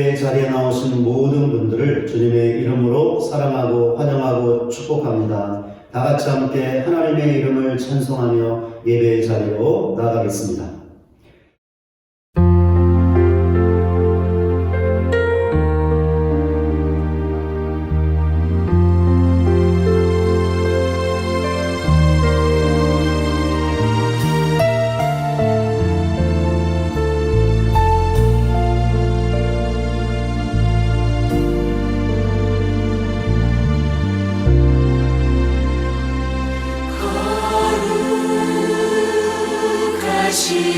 예배 자리에 나오신 모든 분들을 주님의 이름으로 사랑하고 환영하고 축복합니다. 다 같이 함께 하나님의 이름을 찬송하며 예배 자리로 나아가겠습니다. 거룩하신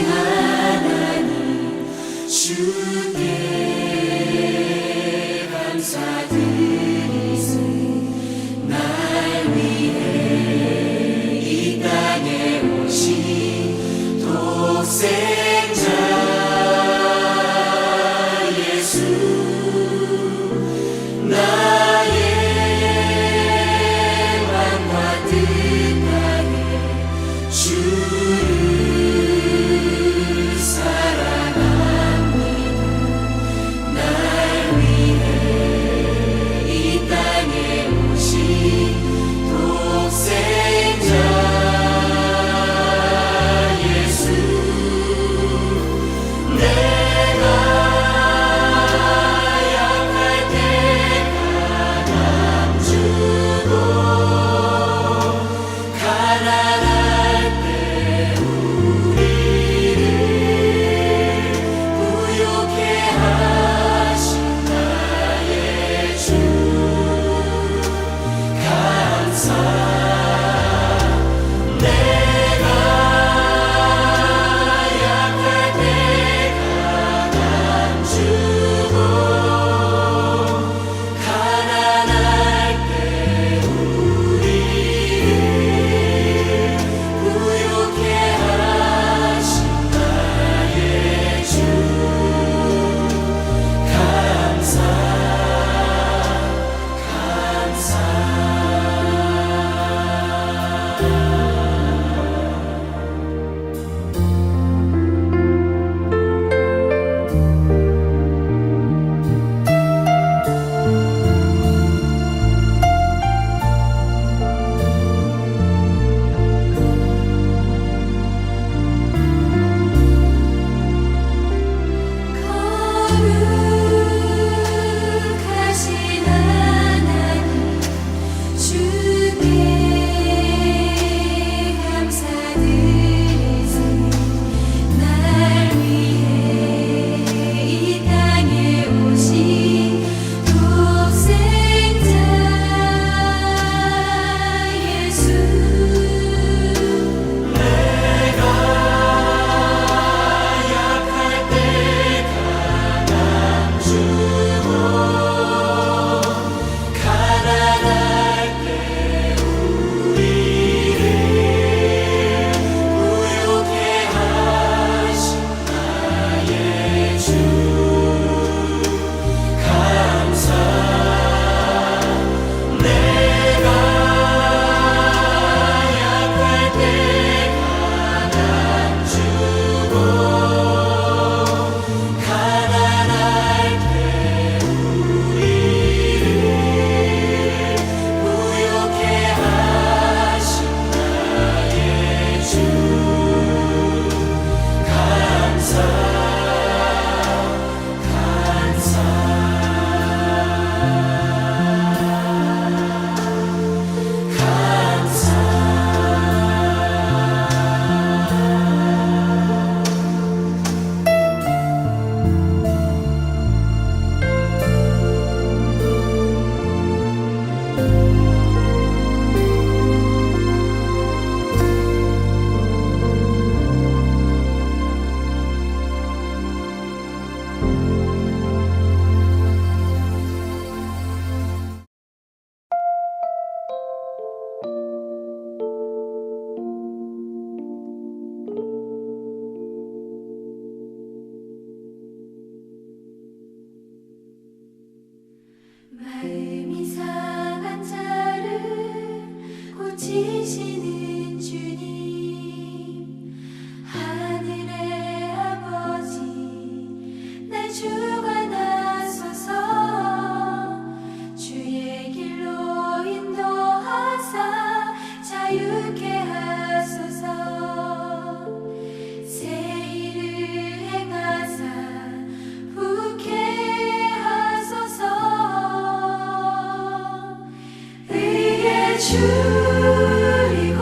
줄이고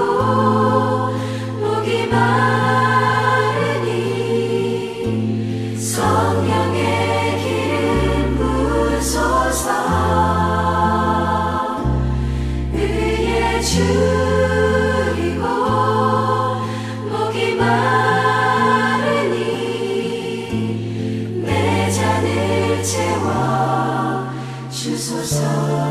목이 마르니 성령의 기름 부으소서. 의에 줄이고 목이 마르니 내 잔을 채워 주소서.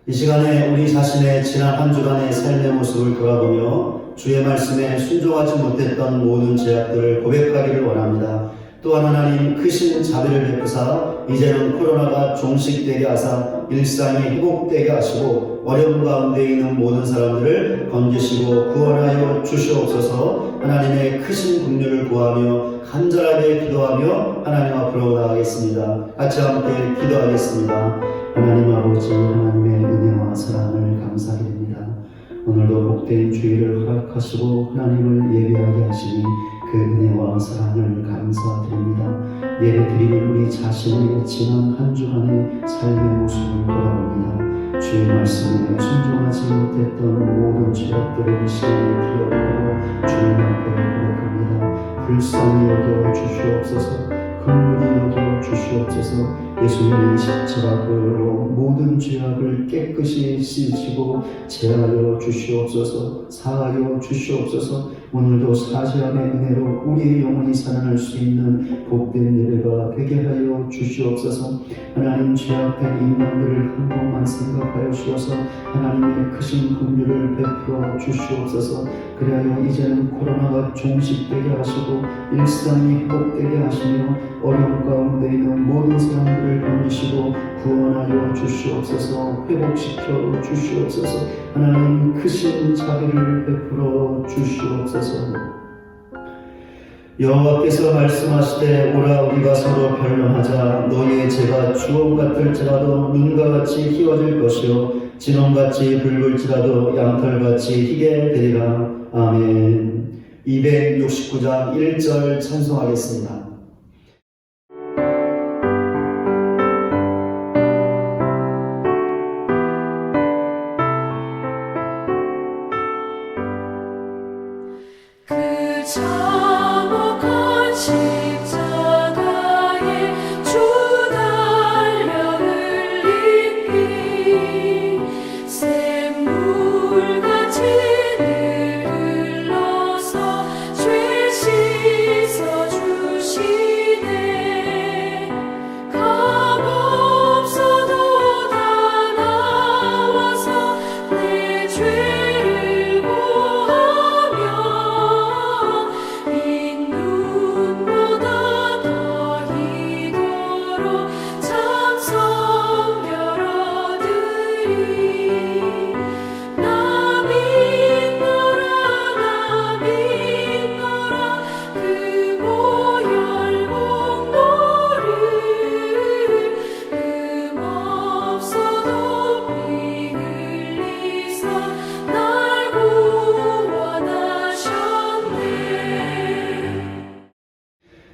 이 시간에 우리 자신의 지난 한 주간의 삶의 모습을 돌아보며 주의 말씀에 순종하지 못했던 모든 죄악들을 고백하기를 원합니다. 또한 하나님 크신 자비를 베푸사 이제는 코로나가 종식되게 하사 일상이 회복되게 하시고 어려움 가운데 있는 모든 사람들을 건지시고 구원하여 주시옵소서. 하나님의 크신 긍휼을 구하며 간절하게 기도하며 하나님 앞으로 나가겠습니다. 같이 함께 기도하겠습니다. 하나님 아버지, 하나님의 은혜와 사랑을 감사드립니다. 오늘도 복된 주일을 허락하시고 하나님을 예배하게 하시니 그 은혜와 사랑을 감사드립니다. 예배드리는 우리 자신의 지난 한 주간의 삶의 모습을 돌아봅니다. 주의 말씀에 순종하지 못했던 모든 죄악들을 시간에 기억하고 주님 앞에 고백합니다. 불쌍히 여겨 주시옵소서. 긍휼히 여겨 주시옵소서. 예수님의 십자가로 모든 죄악을 깨끗이 씻으시고 제하여 주시옵소서. 사하여 주시옵소서. 오늘도 사시함의 은혜로 우리의 영혼이 살아날 수 있는 복된 예배가 되게 하여 주시옵소서. 하나님, 죄악된 인간들을 한 번만 생각하여 주셔서 하나님의 크신 긍휼을 베풀어 주시옵소서. 그리하여 이제는 코로나가 종식되게 하시고 일상이 회복되게 하시며 어려움 가운데 있는 모든 사람들을 건지시고 구원하여 주시옵소서. 회복시켜 주시옵소서. 하나님, 크신 자비를 베풀어 주시옵소서. 여호와께서 말씀하시되 오라 우리가 서로 변론하자. 너희의 죄가 주홍 같을지라도 눈과 같이 희어질 것이요 진홍같이 붉을지라도 양털같이 희게 되리라. 아멘. 269장 1절 찬송하겠습니다. 씻어주시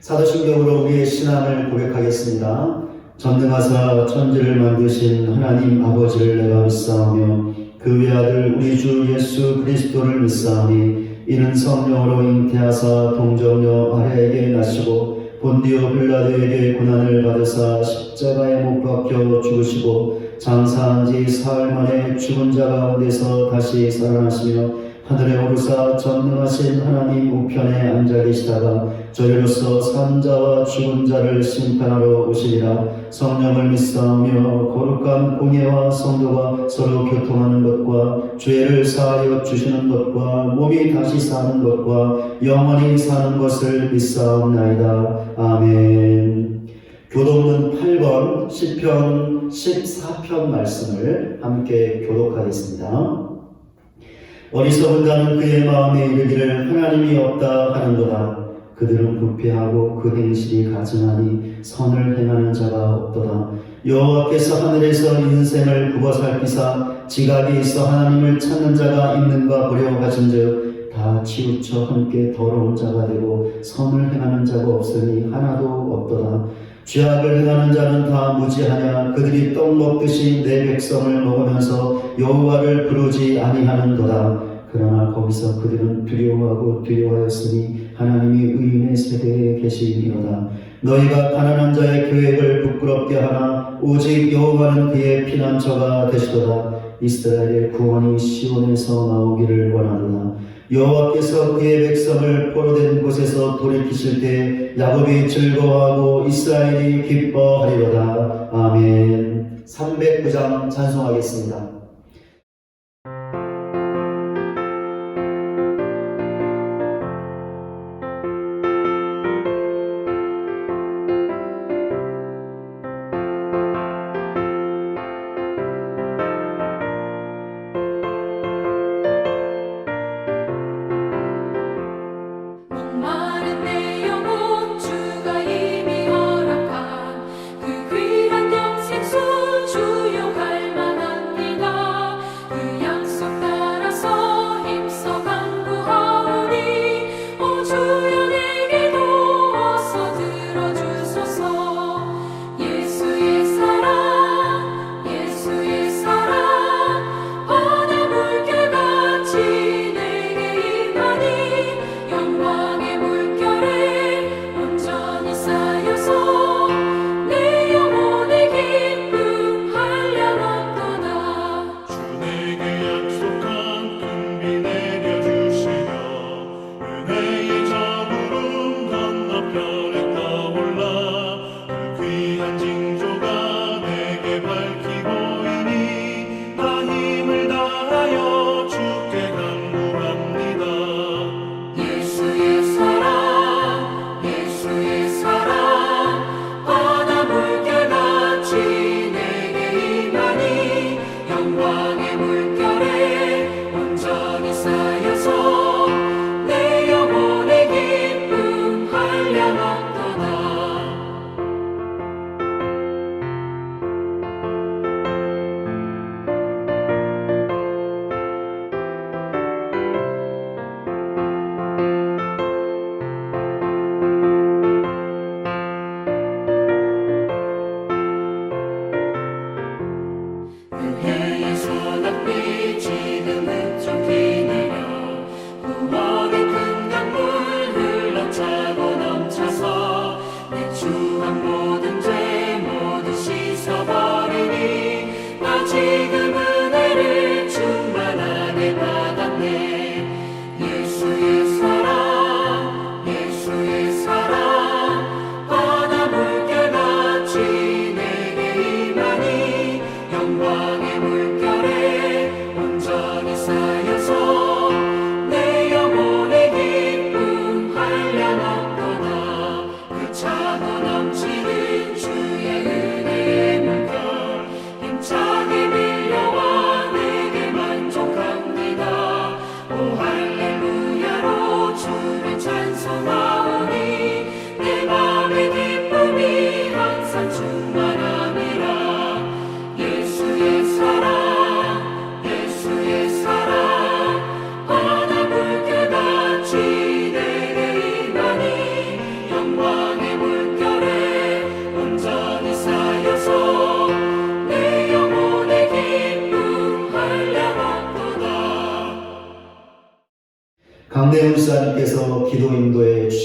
사도신경으로 우리의 신앙을 고백하겠습니다. 전능하사 천지를 만드신 하나님 아버지를 내가 믿사오며 그 외아들 우리 주 예수 그리스도를 믿사오니 이는 성령으로 잉태하사 동정녀 마리아에게 나시고 본디오 빌라도에게 고난을 받으사 십자가에 못 박혀 죽으시고 장사한 지 사흘 만에 죽은 자 가운데서 다시 살아나시며 하늘에 오르사 전능하신 하나님 우편에 앉아 계시다가 저리로서 산 자와 죽은 자를 심판하러 오시리라. 성령을 믿사오며 거룩한 공예와 성도가 서로 교통하는 것과 죄를 사하여 주시는 것과 몸이 다시 사는 것과 영원히 사는 것을 믿사옵나이다. 아멘. 교독문 8번 시편 14편 말씀을 함께 교독하겠습니다. 어리석은 자는 그의 마음에 이르기를 하나님이 없다 하는도다. 그들은 부패하고 그 행실이 가증하니 선을 행하는 자가 없도다. 여호와께서 하늘에서 인생을 굽어 살피사 지각이 있어 하나님을 찾는 자가 있는가 보려 하신즉 다 치우쳐 함께 더러운 자가 되고 선을 행하는 자가 없으니 하나도 없도다. 죄악을 행하는 자는 다 무지하냐. 그들이 떡 먹듯이 내 백성을 먹으면서 여호와를 부르지 아니하는도다. 그러나 거기서 그들은 두려워하고 두려워하였으니 하나님이 의인의 세대에 계시니로다. 너희가 가난한 자의 계획을 부끄럽게 하나 오직 여호와는 그의 피난처가 되시도다. 이스라엘의 구원이 시온에서 나오기를 원하노라. 여호와께서 그의 백성을 포로된 곳에서 돌이키실 때 야곱이 즐거워하고 이스라엘이 기뻐하리로다. 아멘. 309장 찬송하겠습니다. 목마른 내 영혼 주가 이미 허락한 그 귀한 영생수 주용할 만합니다.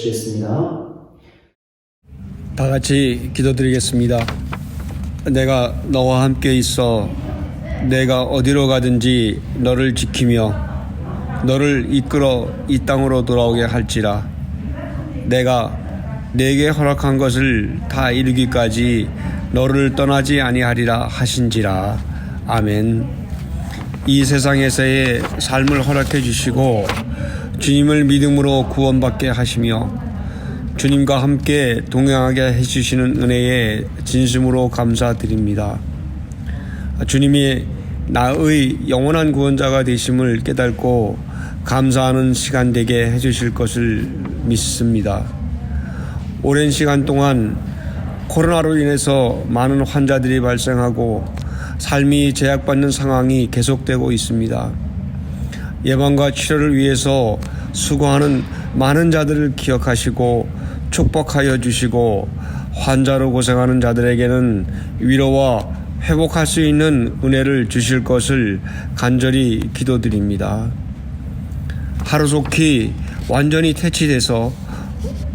주시겠습니다. 다 같이 기도드리겠습니다. 내가 너와 함께 있어 내가 어디로 가든지 너를 지키며 너를 이끌어 이 땅으로 돌아오게 할지라. 내가 내게 허락한 것을 다 이루기까지 너를 떠나지 아니하리라 하신지라. 아멘. 이 세상에서의 삶을 허락해 주시고 주님을 믿음으로 구원받게 하시며 주님과 함께 동행하게 해주시는 은혜에 진심으로 감사드립니다. 주님이 나의 영원한 구원자가 되심을 깨닫고 감사하는 시간 되게 해주실 것을 믿습니다. 오랜 시간 동안 코로나로 인해서 많은 환자들이 발생하고 삶이 제약받는 상황이 계속되고 있습니다. 예방과 치료를 위해서 수고하는 많은 자들을 기억하시고 축복하여 주시고 환자로 고생하는 자들에게는 위로와 회복할 수 있는 은혜를 주실 것을 간절히 기도드립니다. 하루속히 완전히 퇴치돼서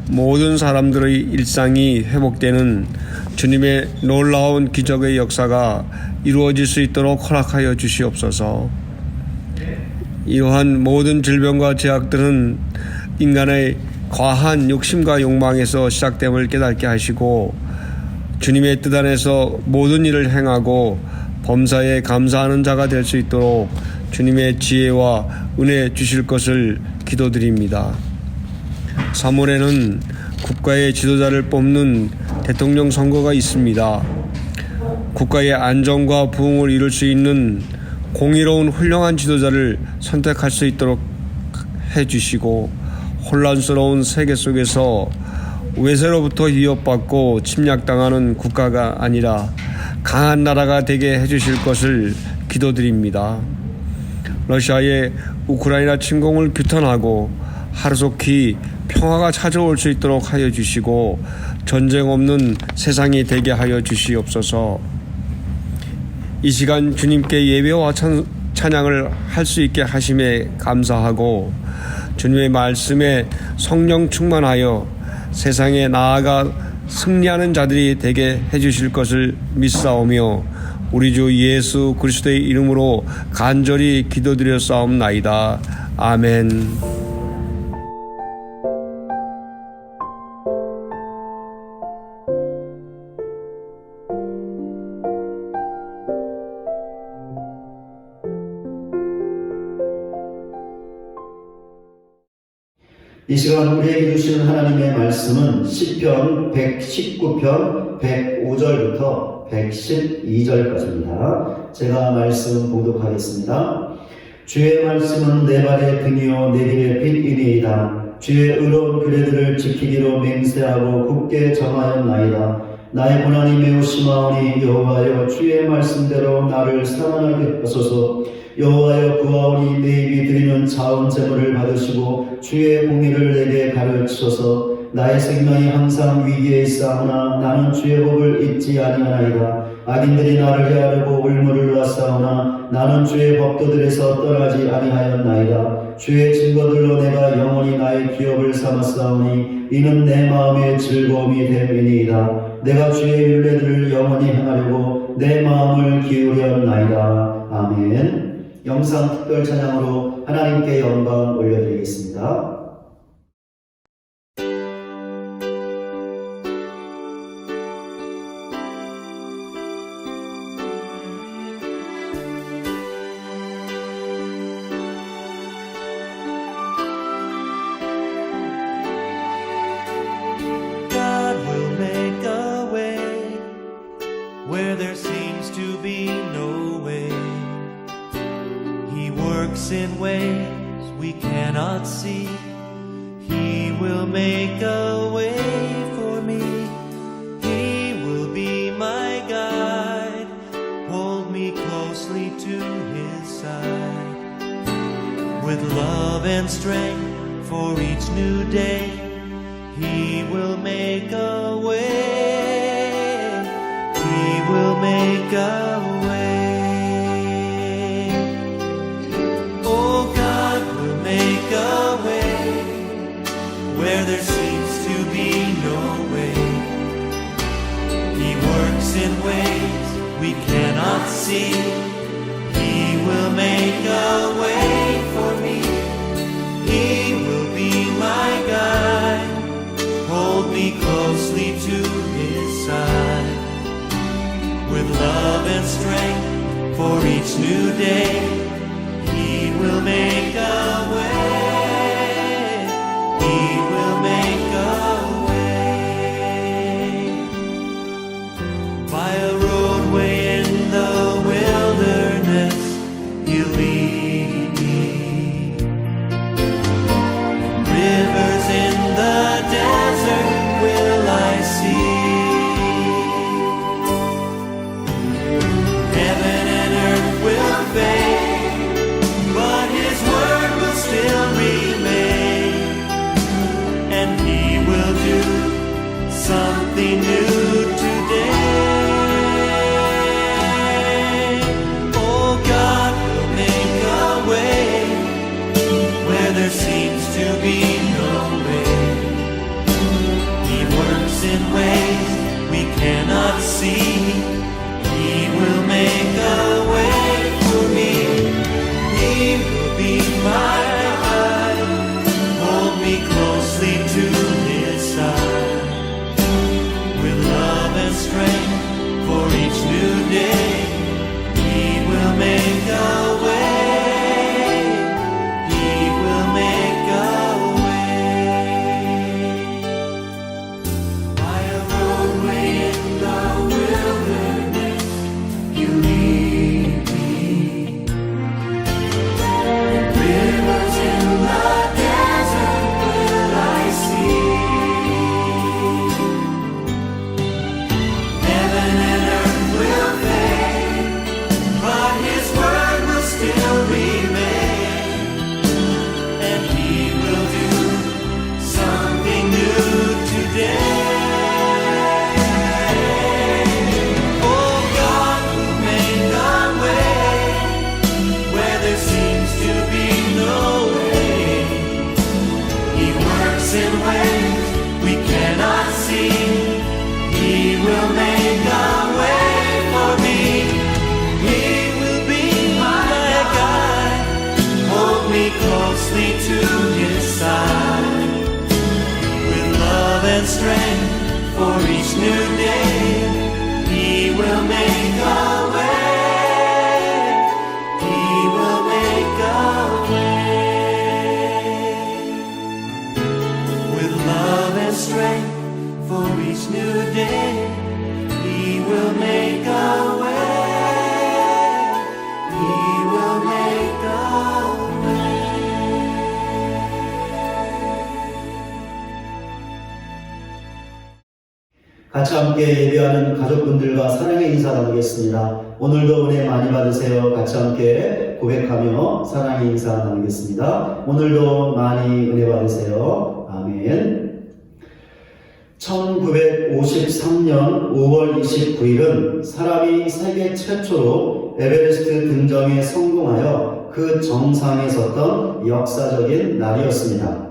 모든 사람들의 일상이 회복되는 주님의 놀라운 기적의 역사가 이루어질 수 있도록 허락하여 주시옵소서. 이러한 모든 질병과 제약들은 인간의 과한 욕심과 욕망에서 시작됨을 깨닫게 하시고 주님의 뜻 안에서 모든 일을 행하고 범사에 감사하는 자가 될 수 있도록 주님의 지혜와 은혜 주실 것을 기도드립니다. 3월에는 국가의 지도자를 뽑는 대통령 선거가 있습니다. 국가의 안정과 부흥을 이룰 수 있는 공의로운 훌륭한 지도자를 선택할 수 있도록 해주시고 혼란스러운 세계 속에서 외세로부터 위협받고 침략당하는 국가가 아니라 강한 나라가 되게 해주실 것을 기도드립니다. 러시아의 우크라이나 침공을 규탄하고 하루속히 평화가 찾아올 수 있도록 하여 주시고 전쟁 없는 세상이 되게 하여 주시옵소서. 이 시간 주님께 예배와 찬양을 할 수 있게 하심에 감사하고 주님의 말씀에 성령 충만하여 세상에 나아가 승리하는 자들이 되게 해주실 것을 믿사오며 우리 주 예수 그리스도의 이름으로 간절히 기도드렸사옵나이다. 아멘. 이 시간 우리에게 주시는 하나님의 말씀은 시편 119편 105절부터 112절까지입니다. 제가 말씀 봉독하겠습니다. 주의 말씀은 내 발의 등이요 내 길의 빛이니이다. 주의 의로운 규례들을 지키기로 맹세하고 굳게 정하였나이다. 나의 고난이 매우 심하오니 여호와여 주의 말씀대로 나를 사랑하게 하소서. 여호와여 구하오니 내 입이 드리는 자원 제물을 받으시고 주의 공의를 내게 가르치소서. 나의 생명이 항상 위기에 있사오나 나는 주의 법을 잊지 아니하나이다. 악인들이 나를 헤아르고 울무를 놓았사오나 나는 주의 법도들에서 떠나지 아니하였나이다. 주의 증거들로 내가 영원히 나의 기업을 삼았사오니 이는 내 마음의 즐거움이 됨이니이다. 내가 주의 율례들을 영원히 행하려고 내 마음을 기울였나이다. 아멘. 영상 특별 찬양으로 하나님께 영광 올려드리겠습니다. God will make a way where there seems to be no way. He works in ways we cannot see. He will make a way for me. He will be my guide, hold me closely to his side. With love and strength for each new day, he will make a way. He will make a way. Oh, God will make a way where there seems me closely to his side. With love and strength for each new day, he will make a way. He will make a way. By a roadway in the wilderness, he'll lead me. Rivers in the desert will I see. Heaven and earth will fade, but his word will still remain. And he will do something new today. Oh, God will make a way where there seems to be no way. He works in ways we cannot see. He will make a way for me. He will be my guide, hold me closely to his side. With love and strength for each new day, he will make a way. He will make a way. By a roadway in the wilderness, you lead me. Rivers in the desert will I see. Heaven and earth will fade, but his word will still remain. And he will do something new today. Oh, God will make a way where there seems to be no way. He works in ways we cannot see. He will make a way for me. He will be my guide, hold me closely to his side. With love and strength for each new day, he will make a way. He will make a way. With love and strength for each new day, he will make a way. He will make a way. 같이 함께 예배하는 가족분들과 사랑의 인사 나누겠습니다. 오늘도 은혜 많이 받으세요. 같이 함께 고백하며 사랑의 인사 나누겠습니다. 오늘도 많이 은혜 받으세요. 아멘. 1953년 5월 29일은 사람이 세계 최초로 에베레스트 등정에 성공하여 그 정상에 섰던 역사적인 날이었습니다.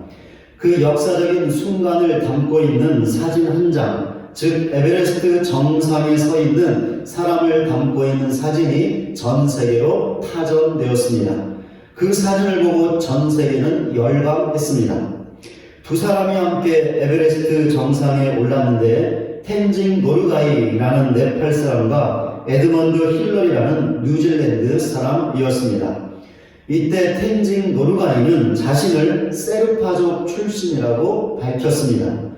그 역사적인 순간을 담고 있는 사진 한 장, 즉 에베레스트 정상에 서 있는 사람을 담고 있는 사진이 전 세계로 타전되었습니다. 그 사진을 보고 전 세계는 열광했습니다. 두 사람이 함께 에베레스트 정상에 올랐는데 텐징 노르가이라는 네팔 사람과 에드먼드 힐러리라는 뉴질랜드 사람이었습니다. 이때 텐징 노르가이는 자신을 세르파족 출신이라고 밝혔습니다.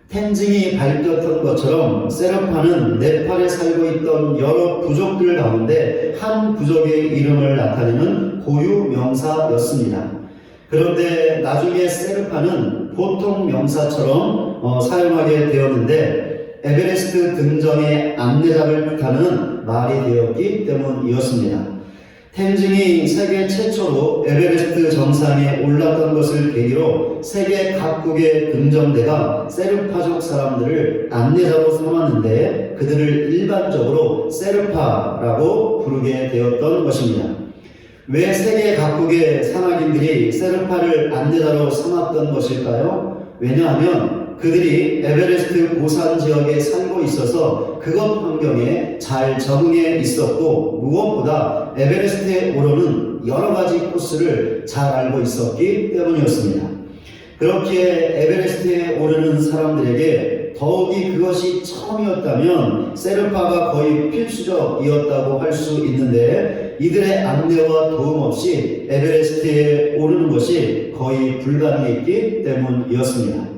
텐징이 밝혔던 것처럼 세르파는 네팔에 살고 있던 여러 부족들 가운데 한 부족의 이름을 나타내는 고유 명사였습니다. 그런데 나중에 세르파는 보통 명사처럼 사용하게 되었는데 에베레스트 등정의 안내자를 뜻하는 말이 되었기 때문이었습니다. 텐징이 세계 최초로 에베레스트 정상에 올랐던 것을 계기로 세계 각국의 등정대가 세르파족 사람들을 안내자로 삼았는데 그들을 일반적으로 세르파라고 부르게 되었던 것입니다. 왜 세계 각국의 산악인들이 세르파를 안내자로 삼았던 것일까요? 왜냐하면 그들이 에베레스트 고산 지역에 살고 있어서 그것 환경에 잘 적응해 있었고 무엇보다 에베레스트에 오르는 여러 가지 코스를 잘 알고 있었기 때문이었습니다. 그렇기에 에베레스트에 오르는 사람들에게 더욱이 그것이 처음이었다면 세르파가 거의 필수적이었다고 할 수 있는데 이들의 안내와 도움 없이 에베레스트에 오르는 것이 거의 불가능했기 때문이었습니다.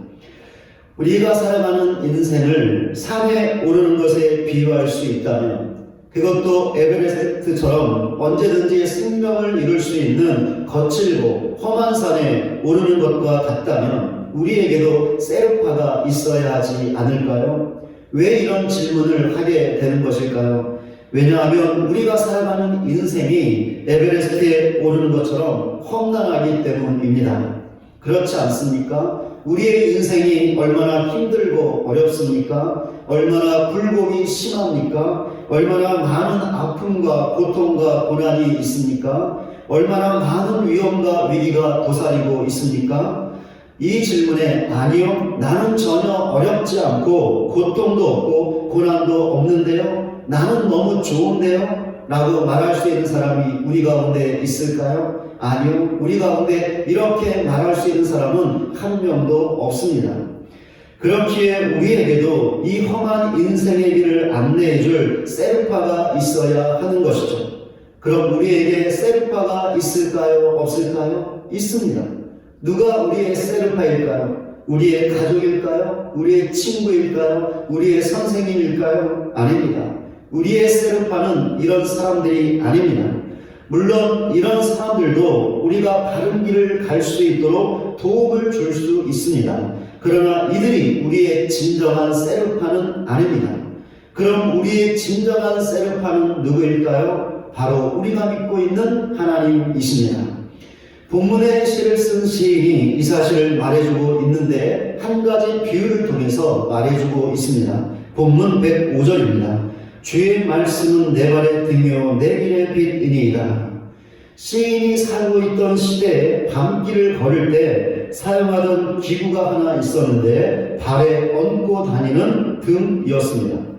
우리가 살아가는 인생을 산에 오르는 것에 비유할 수 있다면 그것도 에베레스트처럼 언제든지 생명을 이룰 수 있는 거칠고 험한 산에 오르는 것과 같다면 우리에게도 세르파가 있어야 하지 않을까요? 왜 이런 질문을 하게 되는 것일까요? 왜냐하면 우리가 살아가는 인생이 에베레스트에 오르는 것처럼 험난하기 때문입니다. 그렇지 않습니까? 우리의 인생이 얼마나 힘들고 어렵습니까? 얼마나 굴곡이 심합니까? 얼마나 많은 아픔과 고통과 고난이 있습니까? 얼마나 많은 위험과 위기가 도사리고 있습니까? 이 질문에 아니요, 나는 전혀 어렵지 않고 고통도 없고 고난도 없는데요, 나는 너무 좋은데요 라고 말할 수 있는 사람이 우리 가운데 있을까요? 아니요, 우리 가운데 이렇게 말할 수 있는 사람은 한 명도 없습니다. 그렇기에 우리에게도 이 험한 인생의 길을 안내해줄 세르파가 있어야 하는 것이죠. 그럼 우리에게 세르파가 있을까요? 없을까요? 있습니다. 누가 우리의 세르파일까요? 우리의 가족일까요? 우리의 친구일까요? 우리의 선생님일까요? 아닙니다. 우리의 세르파는 이런 사람들이 아닙니다. 물론 이런 사람들도 우리가 바른 길을 갈 수 있도록 도움을 줄 수 있습니다. 그러나 이들이 우리의 진정한 세르파는 아닙니다. 그럼 우리의 진정한 세르파는 누구일까요? 바로 우리가 믿고 있는 하나님이십니다. 본문의 시를 쓴 시인이 이 사실을 말해주고 있는데 한 가지 비유를 통해서 말해주고 있습니다. 본문 105절입니다. 주의 말씀은 내 발의 등이요 내 길의 빛이니이다. 시인이 살고 있던 시대에 밤길을 걸을 때 사용하던 기구가 하나 있었는데 발에 얹고 다니는 등이었습니다.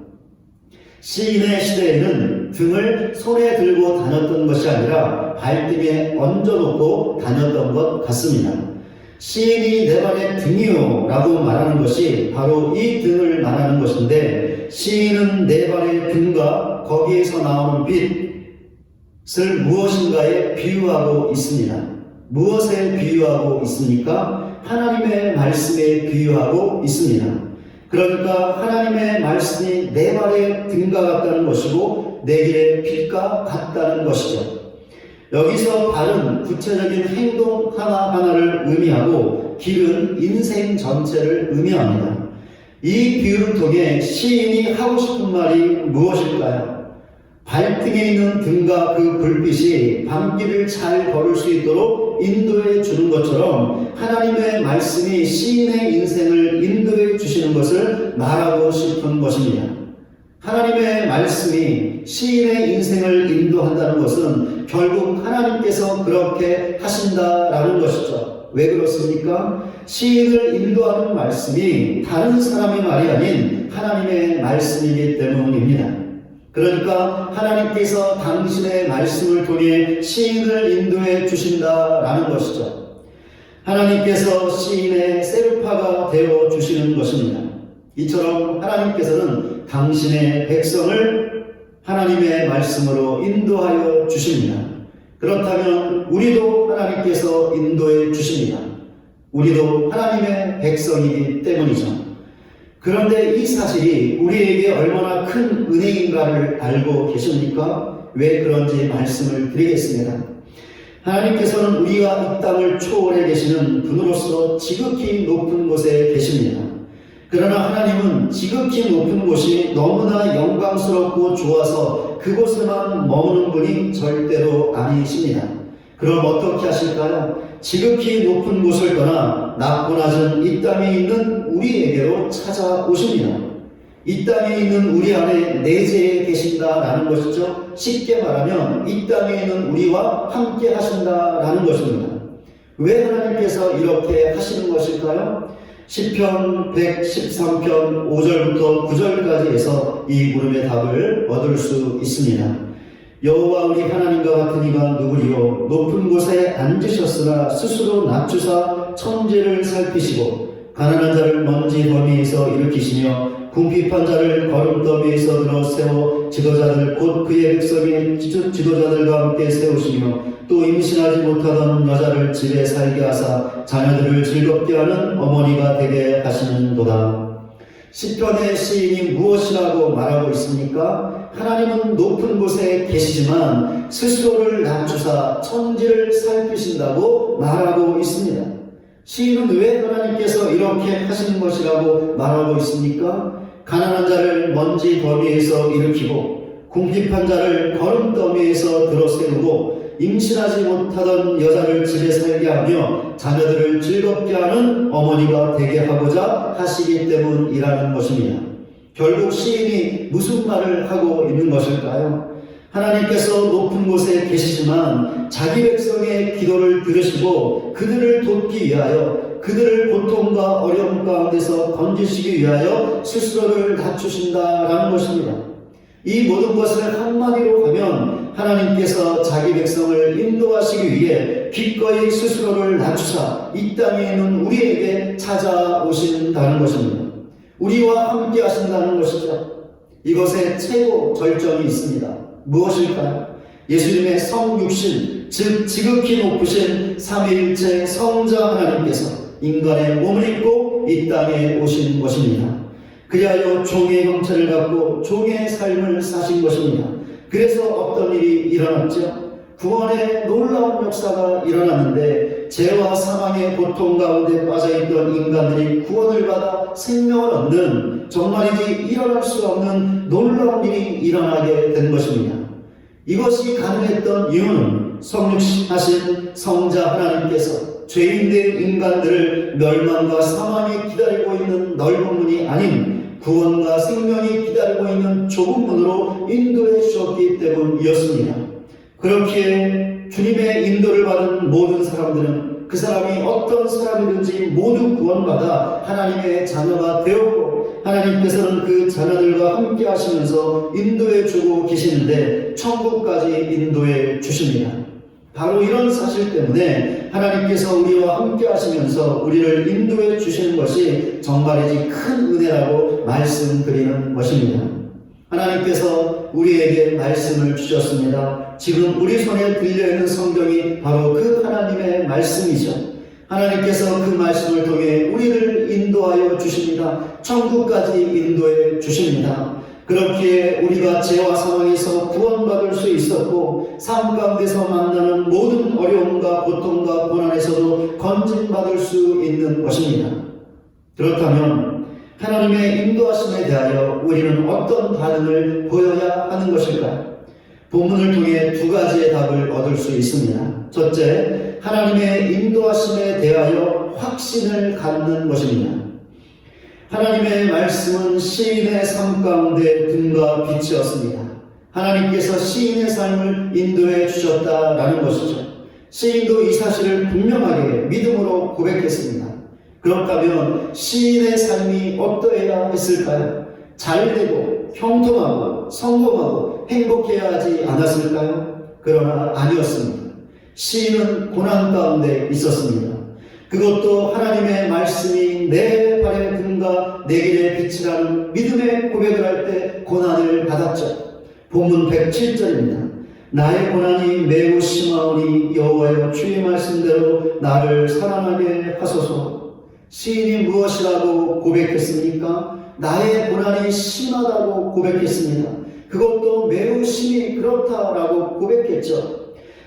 시인의 시대에는 등을 손에 들고 다녔던 것이 아니라 발등에 얹어놓고 다녔던 것 같습니다. 시인이 내 발의 등이요 라고 말하는 것이 바로 이 등을 말하는 것인데 시인은 내 발의 등과 거기에서 나오는 빛을 무엇인가에 비유하고 있습니다. 무엇에 비유하고 있습니까? 하나님의 말씀에 비유하고 있습니다. 그러니까 하나님의 말씀이 내 발의 등과 같다는 것이고 내 길의 빛과 같다는 것이죠. 여기서 발은 구체적인 행동 하나하나를 의미하고 길은 인생 전체를 의미합니다. 이 비유를 통해 시인이 하고 싶은 말이 무엇일까요? 발등에 있는 등과 그 불빛이 밤길을 잘 걸을 수 있도록 인도해 주는 것처럼 하나님의 말씀이 시인의 인생을 인도해 주시는 것을 말하고 싶은 것입니다. 하나님의 말씀이 시인의 인생을 인도한다는 것은 결국 하나님께서 그렇게 하신다라는 것이죠. 왜 그렇습니까? 시인을 인도하는 말씀이 다른 사람의 말이 아닌 하나님의 말씀이기 때문입니다. 그러니까 하나님께서 당신의 말씀을 통해 시인을 인도해 주신다라는 것이죠. 하나님께서 시인의 세르파가 되어 주시는 것입니다. 이처럼 하나님께서는 당신의 백성을 하나님의 말씀으로 인도하여 주십니다. 그렇다면 우리도 하나님께서 인도해 주십니다. 우리도 하나님의 백성이기 때문이죠. 그런데 이 사실이 우리에게 얼마나 큰 은혜인가를 알고 계십니까? 왜 그런지 말씀을 드리겠습니다. 하나님께서는 우리가 이 땅을 초월해 계시는 분으로서 지극히 높은 곳에 계십니다. 그러나 하나님은 지극히 높은 곳이 너무나 영광스럽고 좋아서 그곳에만 머무는 분이 절대로 아니십니다. 그럼 어떻게 하실까요? 지극히 높은 곳을 떠나 낮고 낮은 이 땅에 있는 우리에게로 찾아오십니다. 이 땅에 있는 우리 안에 내재해 계신다라는 것이죠. 쉽게 말하면 이 땅에 있는 우리와 함께 하신다라는 것입니다. 왜 하나님께서 이렇게 하시는 것일까요? 시편 113편 5절부터 9절까지 해서 이 물음의 답을 얻을 수 있습니다. 여호와 우리 하나님과 같은 이가 누구리요? 높은 곳에 앉으셨으나 스스로 낮추사 천지를 살피시고 가난한 자를 먼지 더미에서 일으키시며 궁핍한 자를 거름더미에서 들어 세워 지도자들 곧 그의 백성의 지도자들과 함께 세우시며 또 임신하지 못하던 여자를 집에 살게 하사 자녀들을 즐겁게 하는 어머니가 되게 하시는도다. 시편의 시인이 무엇이라고 말하고 있습니까? 하나님은 높은 곳에 계시지만 스스로를 낮추사 천지를 살피신다고 말하고 있습니다. 시인은 왜 하나님께서 이렇게 하시는 것이라고 말하고 있습니까? 가난한 자를 먼지 더미에서 일으키고 궁핍한 자를 거름 더미에서 들어 세우고 임신하지 못하던 여자를 집에 살게 하며 자녀들을 즐겁게 하는 어머니가 되게 하고자 하시기 때문이라는 것입니다. 결국 시인이 무슨 말을 하고 있는 것일까요? 하나님께서 높은 곳에 계시지만 자기 백성의 기도를 들으시고 그들을 돕기 위하여 그들을 고통과 어려움 가운데서 건지시기 위하여 스스로를 낮추신다라는 것입니다. 이 모든 것을 한마디로 하면 하나님께서 자기 백성을 인도하시기 위해 기꺼이 스스로를 낮추사 이 땅에 있는 우리에게 찾아오신다는 것입니다. 우리와 함께 하신다는 것이죠. 이것에 최고 절정이 있습니다. 무엇일까요? 예수님의 성육신, 즉 지극히 높으신 삼위일체 성자 하나님께서 인간의 몸을 입고 이 땅에 오신 것입니다. 그리하여 종의 형체를 갖고 종의 삶을 사신 것입니다. 그래서 어떤 일이 일어났죠? 구원의 놀라운 역사가 일어났는데 죄와 사망의 고통 가운데 빠져있던 인간들이 구원을 받아 생명을 얻는 정말이지 일어날 수 없는 놀라운 일이 일어나게 된 것입니다. 이것이 가능했던 이유는 성육신하신 성자 하나님께서 죄인된 인간들을 멸망과 사망이 기다리고 있는 넓은 문이 아닌 구원과 생명이 기다리고 있는 좁은 문으로 인도해 주셨기 때문이었습니다. 그렇기에 주님의 인도를 받은 모든 사람들은 그 사람이 어떤 사람이든지 모두 구원받아 하나님의 자녀가 되었고 하나님께서는 그 자녀들과 함께 하시면서 인도해 주고 계시는데 천국까지 인도해 주십니다. 바로 이런 사실 때문에 하나님께서 우리와 함께 하시면서 우리를 인도해 주시는 것이 정말이지 큰 은혜라고 말씀드리는 것입니다. 하나님께서 우리에게 말씀을 주셨습니다. 지금 우리 손에 들려있는 성경이 바로 그 하나님의 말씀이죠. 하나님께서 그 말씀을 통해 우리를 인도하여 주십니다. 천국까지 인도해 주십니다. 그렇기에 우리가 죄와 사망에서 구원받을 수 있었고 삶 가운데서 만나는 모든 어려움과 고통과 고난에서도 건진받을 수 있는 것입니다. 그렇다면 하나님의 인도하심에 대하여 우리는 어떤 반응을 보여야 하는 것일까요? 본문을 통해 두 가지의 답을 얻을 수 있습니다. 첫째, 하나님의 인도하심에 대하여 확신을 갖는 것입니다. 하나님의 말씀은 시인의 삶 가운데 등과 빛이었습니다. 하나님께서 시인의 삶을 인도해 주셨다라는 것이죠. 시인도 이 사실을 분명하게 믿음으로 고백했습니다. 그렇다면 시인의 삶이 어떠해야 했을까요? 잘되고 형통하고 성공하고 행복해야 하지 않았을까요? 그러나 아니었습니다. 시인은 고난 가운데 있었습니다. 그것도 하나님의 말씀이 내 발의 등과 내 길의 빛이라는 믿음의 고백을 할 때 고난을 받았죠. 본문 107절입니다. 나의 고난이 매우 심하오니 여호와여 주의 말씀대로 나를 사랑하게 하소서. 시인이 무엇이라고 고백했습니까? 나의 고난이 심하다고 고백했습니다. 그것도 매우 심히 그렇다라고 고백했죠.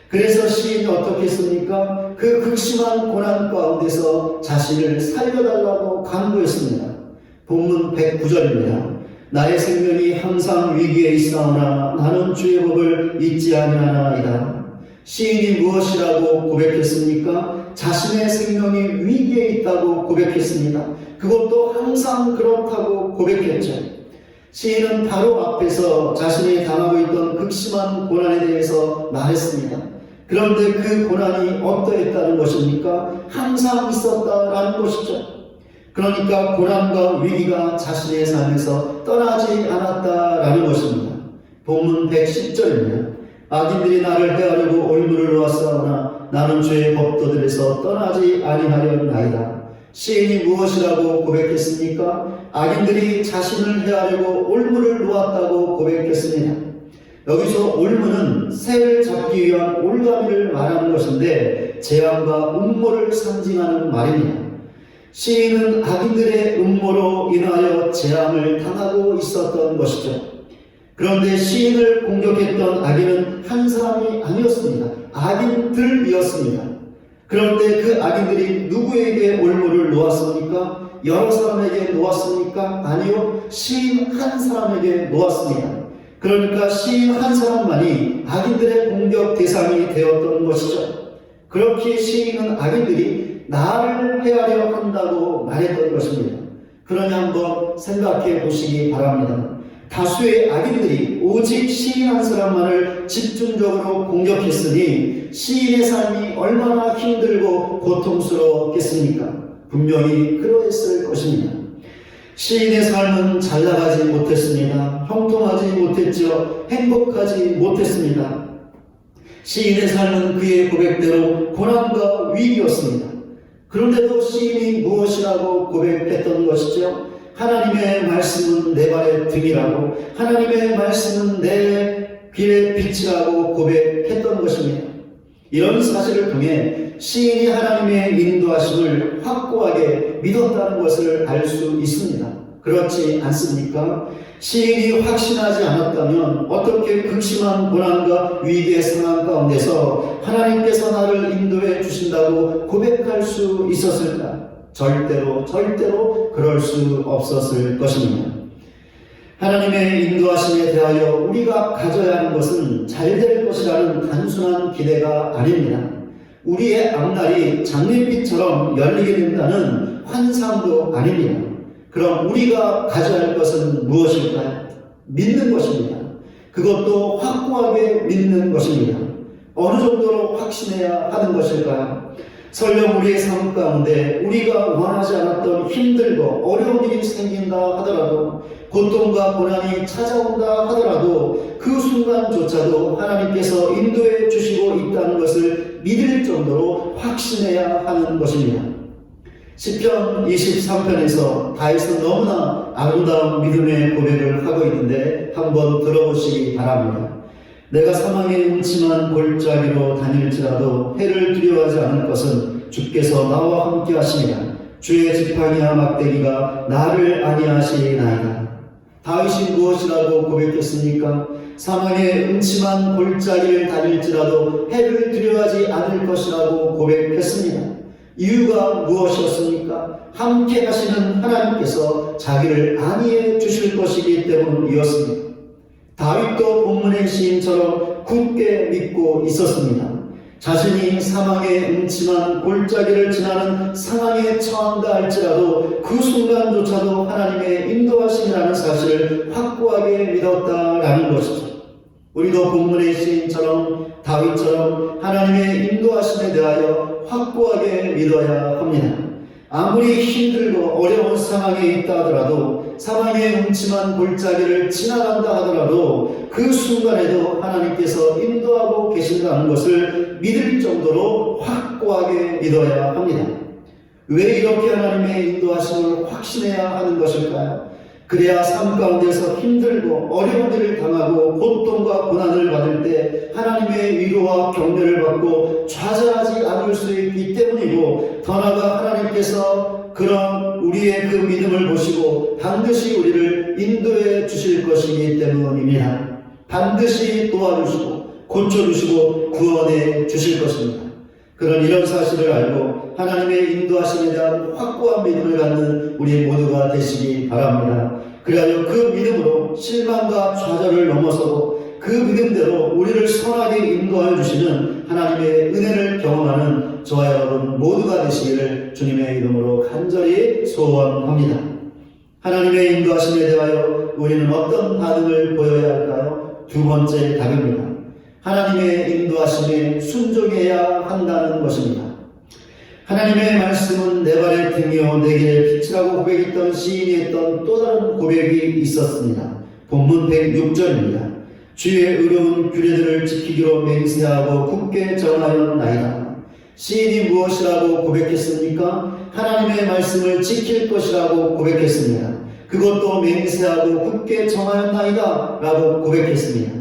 그래서 시인이 어떻게 했습니까? 그 극심한 고난 가운데서 자신을 살려달라고 간구했습니다. 본문 109절입니다. 나의 생명이 항상 위기에 있사오나 나는 주의 법을 잊지 아니하나이다. 시인이 무엇이라고 고백했습니까? 자신의 생명이 위기에 있다고 고백했습니다. 그것도 항상 그렇다고 고백했죠. 시인은 바로 앞에서 자신이 당하고 있던 극심한 고난에 대해서 말했습니다. 그런데 그 고난이 어떠했다는 것입니까? 항상 있었다라는 것이죠. 그러니까 고난과 위기가 자신의 삶에서 떠나지 않았다라는 것입니다. 본문 110절입니다. 악인들이 나를 해하려고 올무를 놓았사오나 나는 죄의 법도들에서 떠나지 아니하려나이다. 시인이 무엇이라고 고백했습니까? 악인들이 자신을 해하려고 올무를 놓았다고 고백했습니다. 여기서 올무는 새를 잡기 위한 올가미를 말하는 것인데 재앙과 음모를 상징하는 말입니다. 시인은 악인들의 음모로 인하여 재앙을 당하고 있었던 것이죠. 그런데 시인을 공격했던 악인은 한 사람이 아니었습니다. 악인들이었습니다. 그런데 그 악인들이 누구에게 올무를 놓았습니까? 여러 사람에게 놓았습니까? 아니요. 시인 한 사람에게 놓았습니다. 그러니까 시인 한 사람만이 악인들의 공격 대상이 되었던 것이죠. 그렇게 시인은 악인들이 나를 해하려 한다고 말했던 것입니다. 그러니 한번 생각해 보시기 바랍니다. 다수의 악인들이 오직 시인 한 사람만을 집중적으로 공격했으니 시인의 삶이 얼마나 힘들고 고통스러웠겠습니까? 분명히 그러했을 것입니다. 시인의 삶은 잘 나가지 못했습니다. 형통하지 못했죠. 행복하지 못했습니다. 시인의 삶은 그의 고백대로 고난과 위기였습니다. 그런데도 시인이 무엇이라고 고백했던 것이죠? 하나님의 말씀은 내 발의 등이라고, 하나님의 말씀은 내 길의 빛이라고 고백했던 것입니다. 이런 사실을 통해 시인이 하나님의 인도하심을 확고하게 믿었다는 것을 알 수 있습니다. 그렇지 않습니까? 시인이 확신하지 않았다면 어떻게 극심한 고난과 위기의 상황 가운데서 하나님께서 나를 인도해 주신다고 고백할 수 있었을까? 절대로 그럴 수 없었을 것입니다. 하나님의 인도하심에 대하여 우리가 가져야 하는 것은 잘 될 것이라는 단순한 기대가 아닙니다. 우리의 앞날이 장밋빛처럼 열리게 된다는 환상도 아닙니다. 그럼 우리가 가져야 할 것은 무엇일까요? 믿는 것입니다. 그것도 확고하게 믿는 것입니다. 어느 정도로 확신해야 하는 것일까요? 설령 우리의 삶 가운데 우리가 원하지 않았던 힘들고 어려운 일이 생긴다 하더라도, 고통과 고난이 찾아온다 하더라도 그 순간조차도 하나님께서 인도해 주시고 있다는 것을 믿을 정도로 확신해야 하는 것입니다. 시편 23편에서 다윗은 너무나 아름다운 믿음의 고백을 하고 있는데 한번 들어보시기 바랍니다. 내가 사망의 음침한 골짜기로 다닐지라도 해를 두려워하지 않을 것은 주께서 나와 함께 하시니라. 주의 지팡이와 막대기가 나를 안위하시나이다. 다윗이 무엇이라고 고백했습니까? 사망의 음침한 골짜기를 다닐지라도 해를 두려워하지 않을 것이라고 고백했습니다. 이유가 무엇이었습니까? 함께 하시는 하나님께서 자기를 안위해 주실 것이기 때문이었습니다. 다윗도 본문의 시인처럼 굳게 믿고 있었습니다. 자신이 사망의 음침한 골짜기를 지나는 상황에 처한다 할지라도 그 순간조차도 하나님의 인도하심이라는 사실을 확고하게 믿었다라는 것이죠. 우리도 본문의 시인처럼 다윗처럼 하나님의 인도하심에 대하여 확고하게 믿어야 합니다. 아무리 힘들고 어려운 상황에 있다 하더라도, 사망의 음침한 골짜기를 지나간다 하더라도 그 순간에도 하나님께서 인도하고 계신다는 것을 믿을 정도로 확고하게 믿어야 합니다. 왜 이렇게 하나님의 인도하심을 확신해야 하는 것일까요? 그래야 삶 가운데서 힘들고 어려운 일을 당하고 고통과 고난을 받을 때 하나님의 위로와 격려를 받고 좌절하지 않을 수 있기 때문이고, 더 나아가 하나님께서 그런 우리의 그 믿음을 보시고 반드시 우리를 인도해 주실 것이기 때문입니다. 반드시 도와주시고 고쳐주시고 구원해 주실 것입니다. 그런 이런 사실을 알고 하나님의 인도하심에 대한 확고한 믿음을 갖는 우리 모두가 되시기 바랍니다. 그리하여 그 믿음으로 실망과 좌절을 넘어서고 그 믿음대로 우리를 선하게 인도하여 주시는 하나님의 은혜를 경험하는 저와 여러분 모두가 되시기를 주님의 이름으로 간절히 소원합니다. 하나님의 인도하심에 대하여 우리는 어떤 반응을 보여야 할까요? 두 번째 답입니다. 하나님의 인도하심에 순종해야 한다는 것입니다. 하나님의 말씀은 내 발의 등이요 내 길의 빛이라고 고백했던 시인이 했던 또 다른 고백이 있었습니다. 본문 106절입니다. 주의 의로운 규례들을 지키기로 맹세하고 굳게 정하였나이다. 시인이 무엇이라고 고백했습니까? 하나님의 말씀을 지킬 것이라고 고백했습니다. 그것도 맹세하고 굳게 정하였나이다 라고 고백했습니다.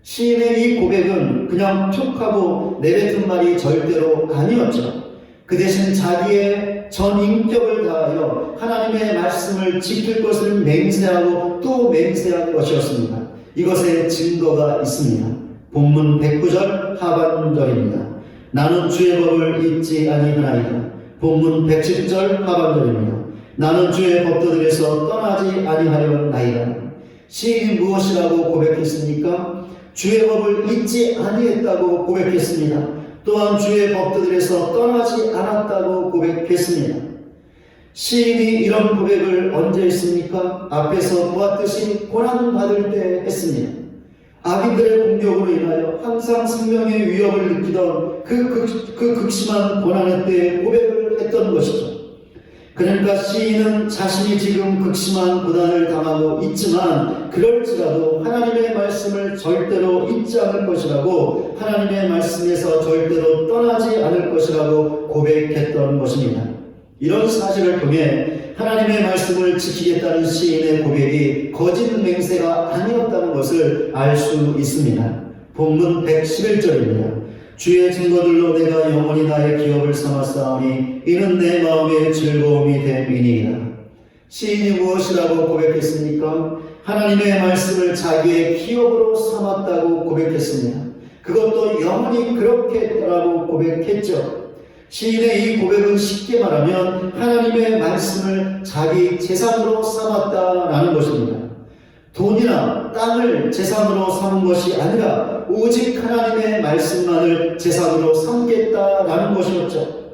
시인의 이 고백은 그냥 툭 하고 내뱉은 말이 절대로 아니었죠. 그 대신 자기의 전 인격을 다하여 하나님의 말씀을 지킬 것을 맹세하고 또 맹세한 것이었습니다. 이것에 증거가 있습니다. 본문 109절 하반절입니다. 나는 주의 법을 잊지 아니하나이다. 본문 110절 하반절입니다. 나는 주의 법도들에서 떠나지 아니하려나이다. 시인이 무엇이라고 고백했습니까? 주의 법을 잊지 아니했다고 고백했습니다. 또한 주의 법도들에서 떠나지 않았다고 고백했습니다. 시인이 이런 고백을 언제 했습니까? 앞에서 보았듯이 고난받을 때 했습니다. 악인들의 공격으로 인하여 항상 생명의 위협을 느끼던 그 극심한 고난의 때에 고백을 했던 것이죠. 그러니까 시인은 자신이 지금 극심한 고난을 당하고 있지만 그럴지라도 하나님의 말씀을 절대로 잊지 않을 것이라고, 하나님의 말씀에서 절대로 떠나지 않을 것이라고 고백했던 것입니다. 이런 사실을 통해 하나님의 말씀을 지키겠다는 시인의 고백이 거짓 맹세가 아니었다는 것을 알 수 있습니다. 본문 111절입니다. 주의 증거들로 내가 영원히 나의 기업을 삼았사오니 이는 내 마음의 즐거움이 됨이니이다. 시인이 무엇이라고 고백했습니까? 하나님의 말씀을 자기의 기업으로 삼았다고 고백했습니다. 그것도 영원히 그렇게 했다고 고백했죠. 시인의 이 고백은 쉽게 말하면 하나님의 말씀을 자기 재산으로 삼았다라는 것입니다. 돈이나 땅을 재산으로 삼은 것이 아니라 오직 하나님의 말씀만을 재산으로 삼겠다라는 것이었죠.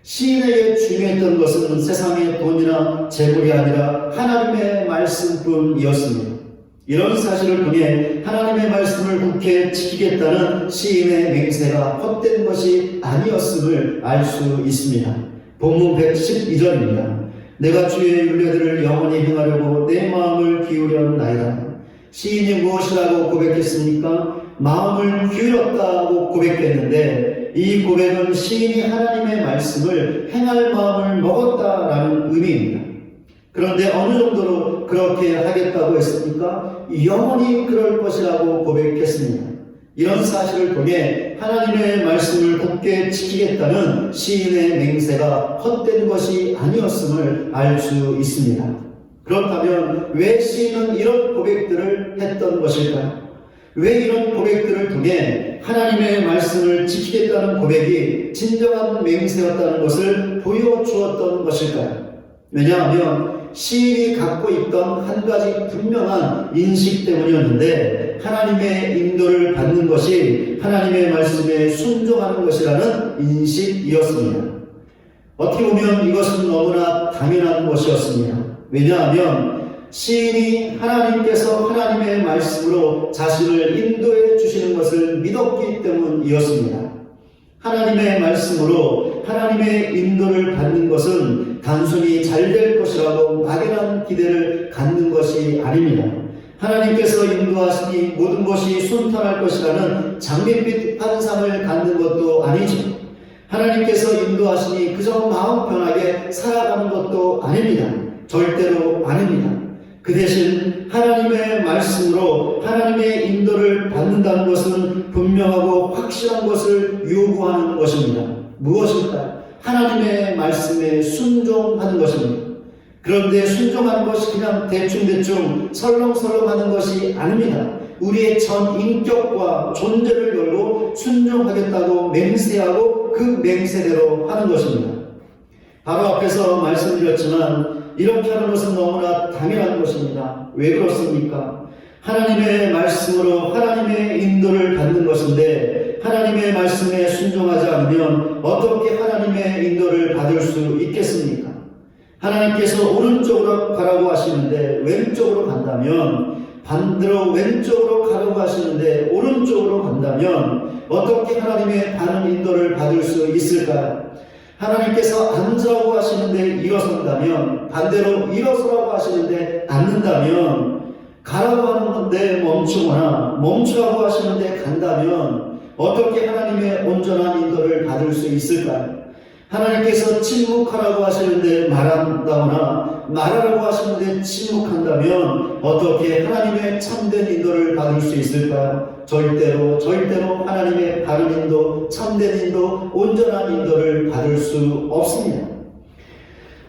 시인에게 중요했던 것은 세상의 돈이나 재물이 아니라 하나님의 말씀뿐이었습니다. 이런 사실을 통해 하나님의 말씀을 굳게 지키겠다는 시인의 맹세가 헛된 것이 아니었음을 알 수 있습니다. 본문 112절입니다. 내가 주의 율례들을 영원히 행하려고 내 마음을 기울였나이다. 시인이 무엇이라고 고백했습니까? 마음을 기울였다고 고백했는데 이 고백은 시인이 하나님의 말씀을 행할 마음을 먹었다라는 의미입니다. 그런데 어느 정도로 그렇게 하겠다고 했습니까? 영원히 그럴 것이라고 고백했습니다. 이런 사실을 통해 하나님의 말씀을 굳게 지키겠다는 시인의 맹세가 헛된 것이 아니었음을 알 수 있습니다. 그렇다면 왜 시인은 이런 고백들을 했던 것일까요? 왜 이런 고백들을 통해 하나님의 말씀을 지키겠다는 고백이 진정한 맹세였다는 것을 보여주었던 것일까요? 왜냐하면 시인이 갖고 있던 한 가지 분명한 인식 때문이었는데, 하나님의 인도를 받는 것이 하나님의 말씀에 순종하는 것이라는 인식이었습니다. 어떻게 보면 이것은 너무나 당연한 것이었습니다. 왜냐하면 시인이 하나님께서 하나님의 말씀으로 자신을 인도해 주시는 것을 믿었기 때문이었습니다. 하나님의 말씀으로 하나님의 인도를 받는 것은 단순히 잘 될 것이라고 막연한 기대를 갖는 것이 아닙니다. 하나님께서 인도하시니 모든 것이 순탄할 것이라는 장밋빛 환상을 갖는 것도 아니죠. 하나님께서 인도하시니 그저 마음 편하게 살아가는 것도 아닙니다. 절대로 아닙니다. 그 대신 하나님의 말씀으로 하나님의 인도를 받는다는 것은 분명하고 확실한 것을 요구하는 것입니다. 무엇일까요? 하나님의 말씀에 순종하는 것입니다. 그런데 순종하는 것이 그냥 대충대충 설렁설렁 하는 것이 아닙니다. 우리의 전 인격과 존재를 걸고 순종하겠다고 맹세하고 그 맹세대로 하는 것입니다. 바로 앞에서 말씀드렸지만 이렇게 하는 것은 너무나 당연한 것입니다. 왜 그렇습니까? 하나님의 말씀으로 하나님의 인도를 받는 것인데 하나님의 말씀에 순종하지 않으면 어떻게 하나님의 인도를 받을 수 있겠습니까? 하나님께서 오른쪽으로 가라고 하시는데 왼쪽으로 간다면, 반대로 왼쪽으로 가라고 하시는데 오른쪽으로 간다면 어떻게 하나님의 바른 인도를 받을 수 있을까요? 하나님께서 앉으라고 하시는데 일어선다면, 반대로 일어서라고 하시는데 앉는다면, 가라고 하는데 멈추거나 멈추라고 하시는데 간다면 어떻게 하나님의 온전한 인도를 받을 수 있을까요? 하나님께서 침묵하라고 하시는데 말한다거나 말하라고 하시는데 침묵한다면 어떻게 하나님의 참된 인도를 받을 수 있을까요? 절대로 하나님의 바른 인도, 참된 인도, 온전한 인도를 받을 수 없습니다.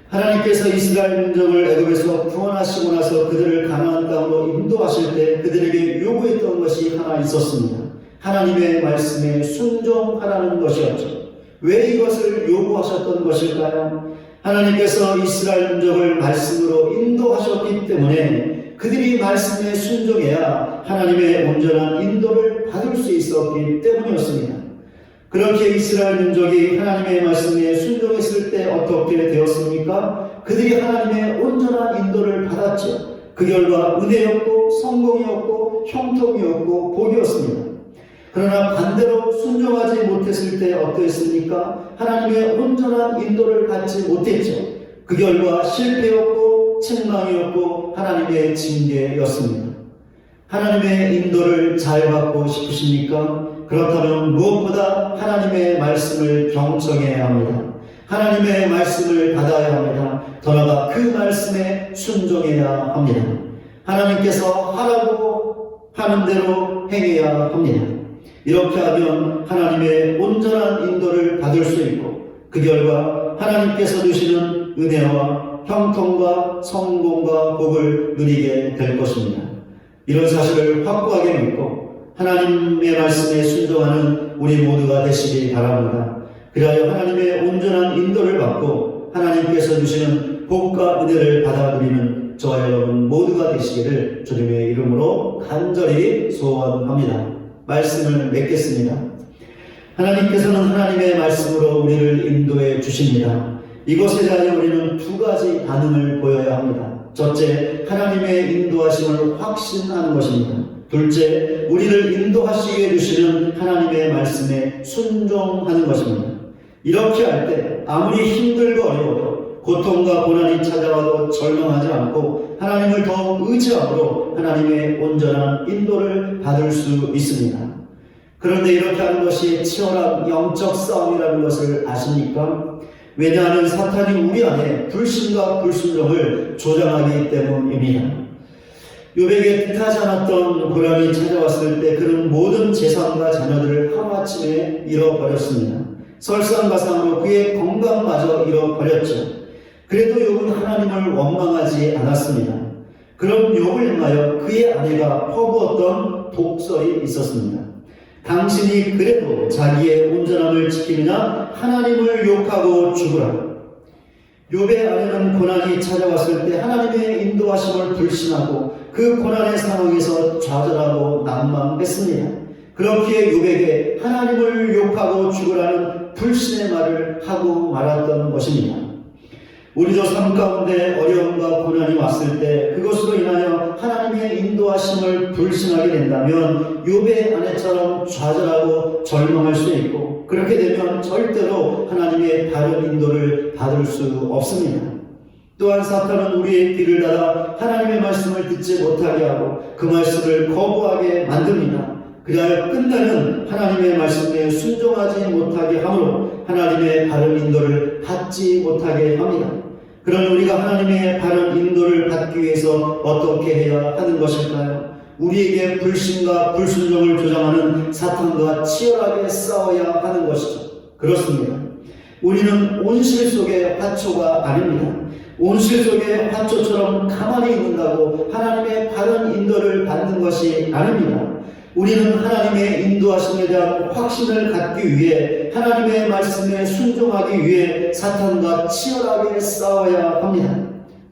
하나님께서 이스라엘 민족을 애굽에서 구원하시고 나서 그들을 가나안 땅으로 인도하실 때 그들에게 요구했던 것이 하나 있었습니다. 하나님의 말씀에 순종하라는 것이었죠. 왜 이것을 요구하셨던 것일까요? 하나님께서 이스라엘 민족을 말씀으로 인도하셨기 때문에 그들이 말씀에 순종해야 하나님의 온전한 인도를 받을 수 있었기 때문이었습니다. 그렇게 이스라엘 민족이 하나님의 말씀에 순종했을 때 어떻게 되었습니까? 그들이 하나님의 온전한 인도를 받았죠. 그 결과 은혜였고 성공이었고 형통이었고 복이었습니다. 그러나 반대로 순종하지 못했을 때 어떠했습니까? 하나님의 온전한 인도를 받지 못했죠. 그 결과 실패였고 책망이었고 하나님의 징계였습니다. 하나님의 인도를 잘 받고 싶으십니까? 그렇다면 무엇보다 하나님의 말씀을 경청해야 합니다. 하나님의 말씀을 받아야 합니다. 더 나아가 그 말씀에 순종해야 합니다. 하나님께서 하라고 하는 대로 행해야 합니다. 이렇게 하면 하나님의 온전한 인도를 받을 수 있고 그 결과 하나님께서 주시는 은혜와 형통과 성공과 복을 누리게 될 것입니다. 이런 사실을 확고하게 믿고 하나님의 말씀에 순종하는 우리 모두가 되시기 바랍니다. 그리하여 하나님의 온전한 인도를 받고 하나님께서 주시는 복과 은혜를 받아 누리는 저와 여러분 모두가 되시기를 주님의 이름으로 간절히 소원합니다. 말씀을 맺겠습니다. 하나님께서는 하나님의 말씀으로 우리를 인도해 주십니다. 이것에 대하여 우리는 두 가지 반응을 보여야 합니다. 첫째, 하나님의 인도하심을 확신하는 것입니다. 둘째, 우리를 인도하시게 해주시는 하나님의 말씀에 순종하는 것입니다. 이렇게 할 때 아무리 힘들고 어려워도 고통과 고난이 찾아와도 절망하지 않고 하나님을 더욱 의지함으로 하나님의 온전한 인도를 받을 수 있습니다. 그런데 이렇게 하는 것이 치열한 영적 싸움이라는 것을 아십니까? 왜냐하면 사탄이 우리 안에 불신과 불순종을 조장하기 때문입니다. 욥에게 뜻하지 않았던 고난이 찾아왔을 때 그는 모든 재산과 자녀들을 하루아침에 잃어버렸습니다. 설상가상으로 그의 건강마저 잃어버렸죠. 그래도 욥은 하나님을 원망하지 않았습니다. 그런 욥을 향하여 그의 아내가 퍼부었던 독설이 있었습니다. 당신이 그래도 자기의 온전함을 지키느냐 하나님을 욕하고 죽으라. 욥의 아내는 고난이 찾아왔을 때 하나님의 인도하심을 불신하고 그 고난의 상황에서 좌절하고 난망했습니다. 그렇기에 욥에게 하나님을 욕하고 죽으라는 불신의 말을 하고 말았던 것입니다. 우리도 삶 가운데 어려움과 고난이 왔을 때 그것으로 인하여 하나님의 인도하심을 불신하게 된다면 욥의 아내처럼 좌절하고 절망할 수 있고 그렇게 되면 절대로 하나님의 바른 인도를 받을 수 없습니다. 또한 사탄은 우리의 귀를 닫아 하나님의 말씀을 듣지 못하게 하고 그 말씀을 거부하게 만듭니다. 그리하여 끝내는 하나님의 말씀에 순종하지 못하게 하므로 하나님의 바른 인도를 받지 못하게 합니다. 그런 우리가 하나님의 바른 인도를 받기 위해서 어떻게 해야 하는 것일까요? 우리에게 불신과 불순종을 조장하는 사탄과 치열하게 싸워야 하는 것이죠. 그렇습니다. 우리는 온실 속의 화초가 아닙니다. 온실 속의 화초처럼 가만히 있는다고 하나님의 바른 인도를 받는 것이 아닙니다. 우리는 하나님의 인도하심에 대한 확신을 갖기 위해 하나님의 말씀에 순종하기 위해 사탄과 치열하게 싸워야 합니다.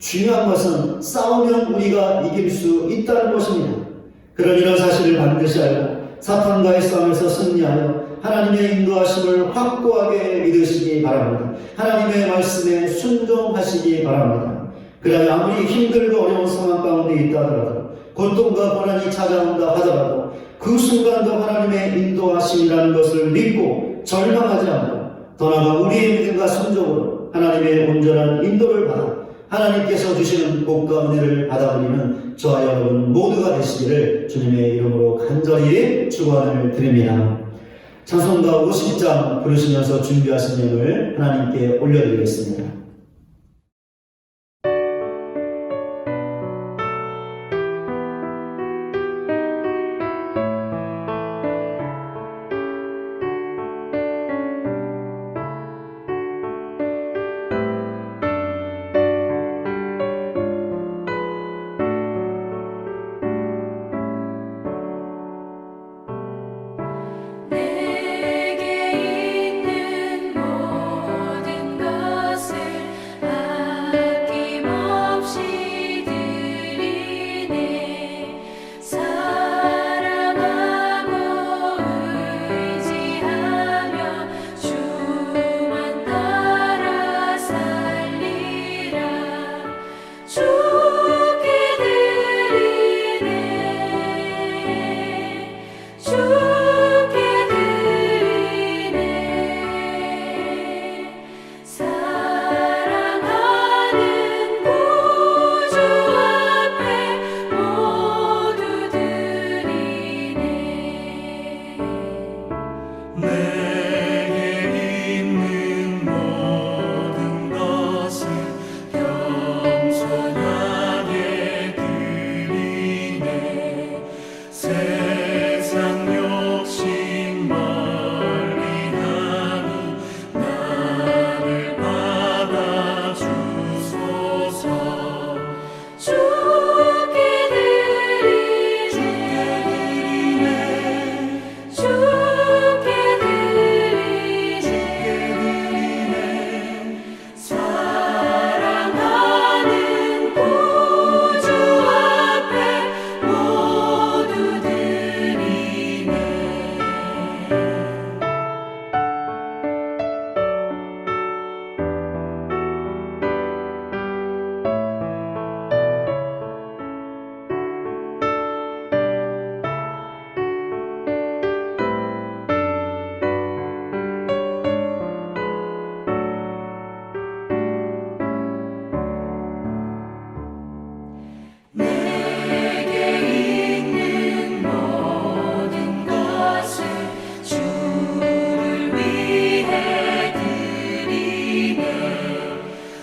중요한 것은 싸우면 우리가 이길 수 있다는 것입니다. 그런 이런 사실을 반드시 알고 사탄과의 싸움에서 승리하여 하나님의 인도하심을 확고하게 믿으시기 바랍니다. 하나님의 말씀에 순종하시기 바랍니다. 그러나 아무리 힘들고 어려운 상황 가운데 있다 하더라도 고통과 고난이 찾아온다 하더라도 그 순간도 하나님의 인도하심이라는 것을 믿고 절망하지 않고 더 나아가 우리의 믿음과 순종으로 하나님의 온전한 인도를 받아 하나님께서 주시는 복과 은혜를 받아들이는 저와 여러분 모두가 되시기를 주님의 이름으로 간절히 축원을 드립니다. 찬송가 50장 부르시면서 준비하신 예물 하나님께 올려드리겠습니다. 내게 있는 모든 것을 아낌없이 드리네. 사랑하고 의지하며 주만 따라 살리라. 주께 드리네. 주께 드리네. 사랑하는 구주 앞에 모두 드리네. 내게 있는 모든 것을 겸손하게 드리네. 세상 욕심 멀리하니 나를 받아주소서. 주께 드리네. 주께 드리네. 사랑하는 구주 앞에 모두 드리네. 내게 있는 모든 것을 주를 위해 드리네.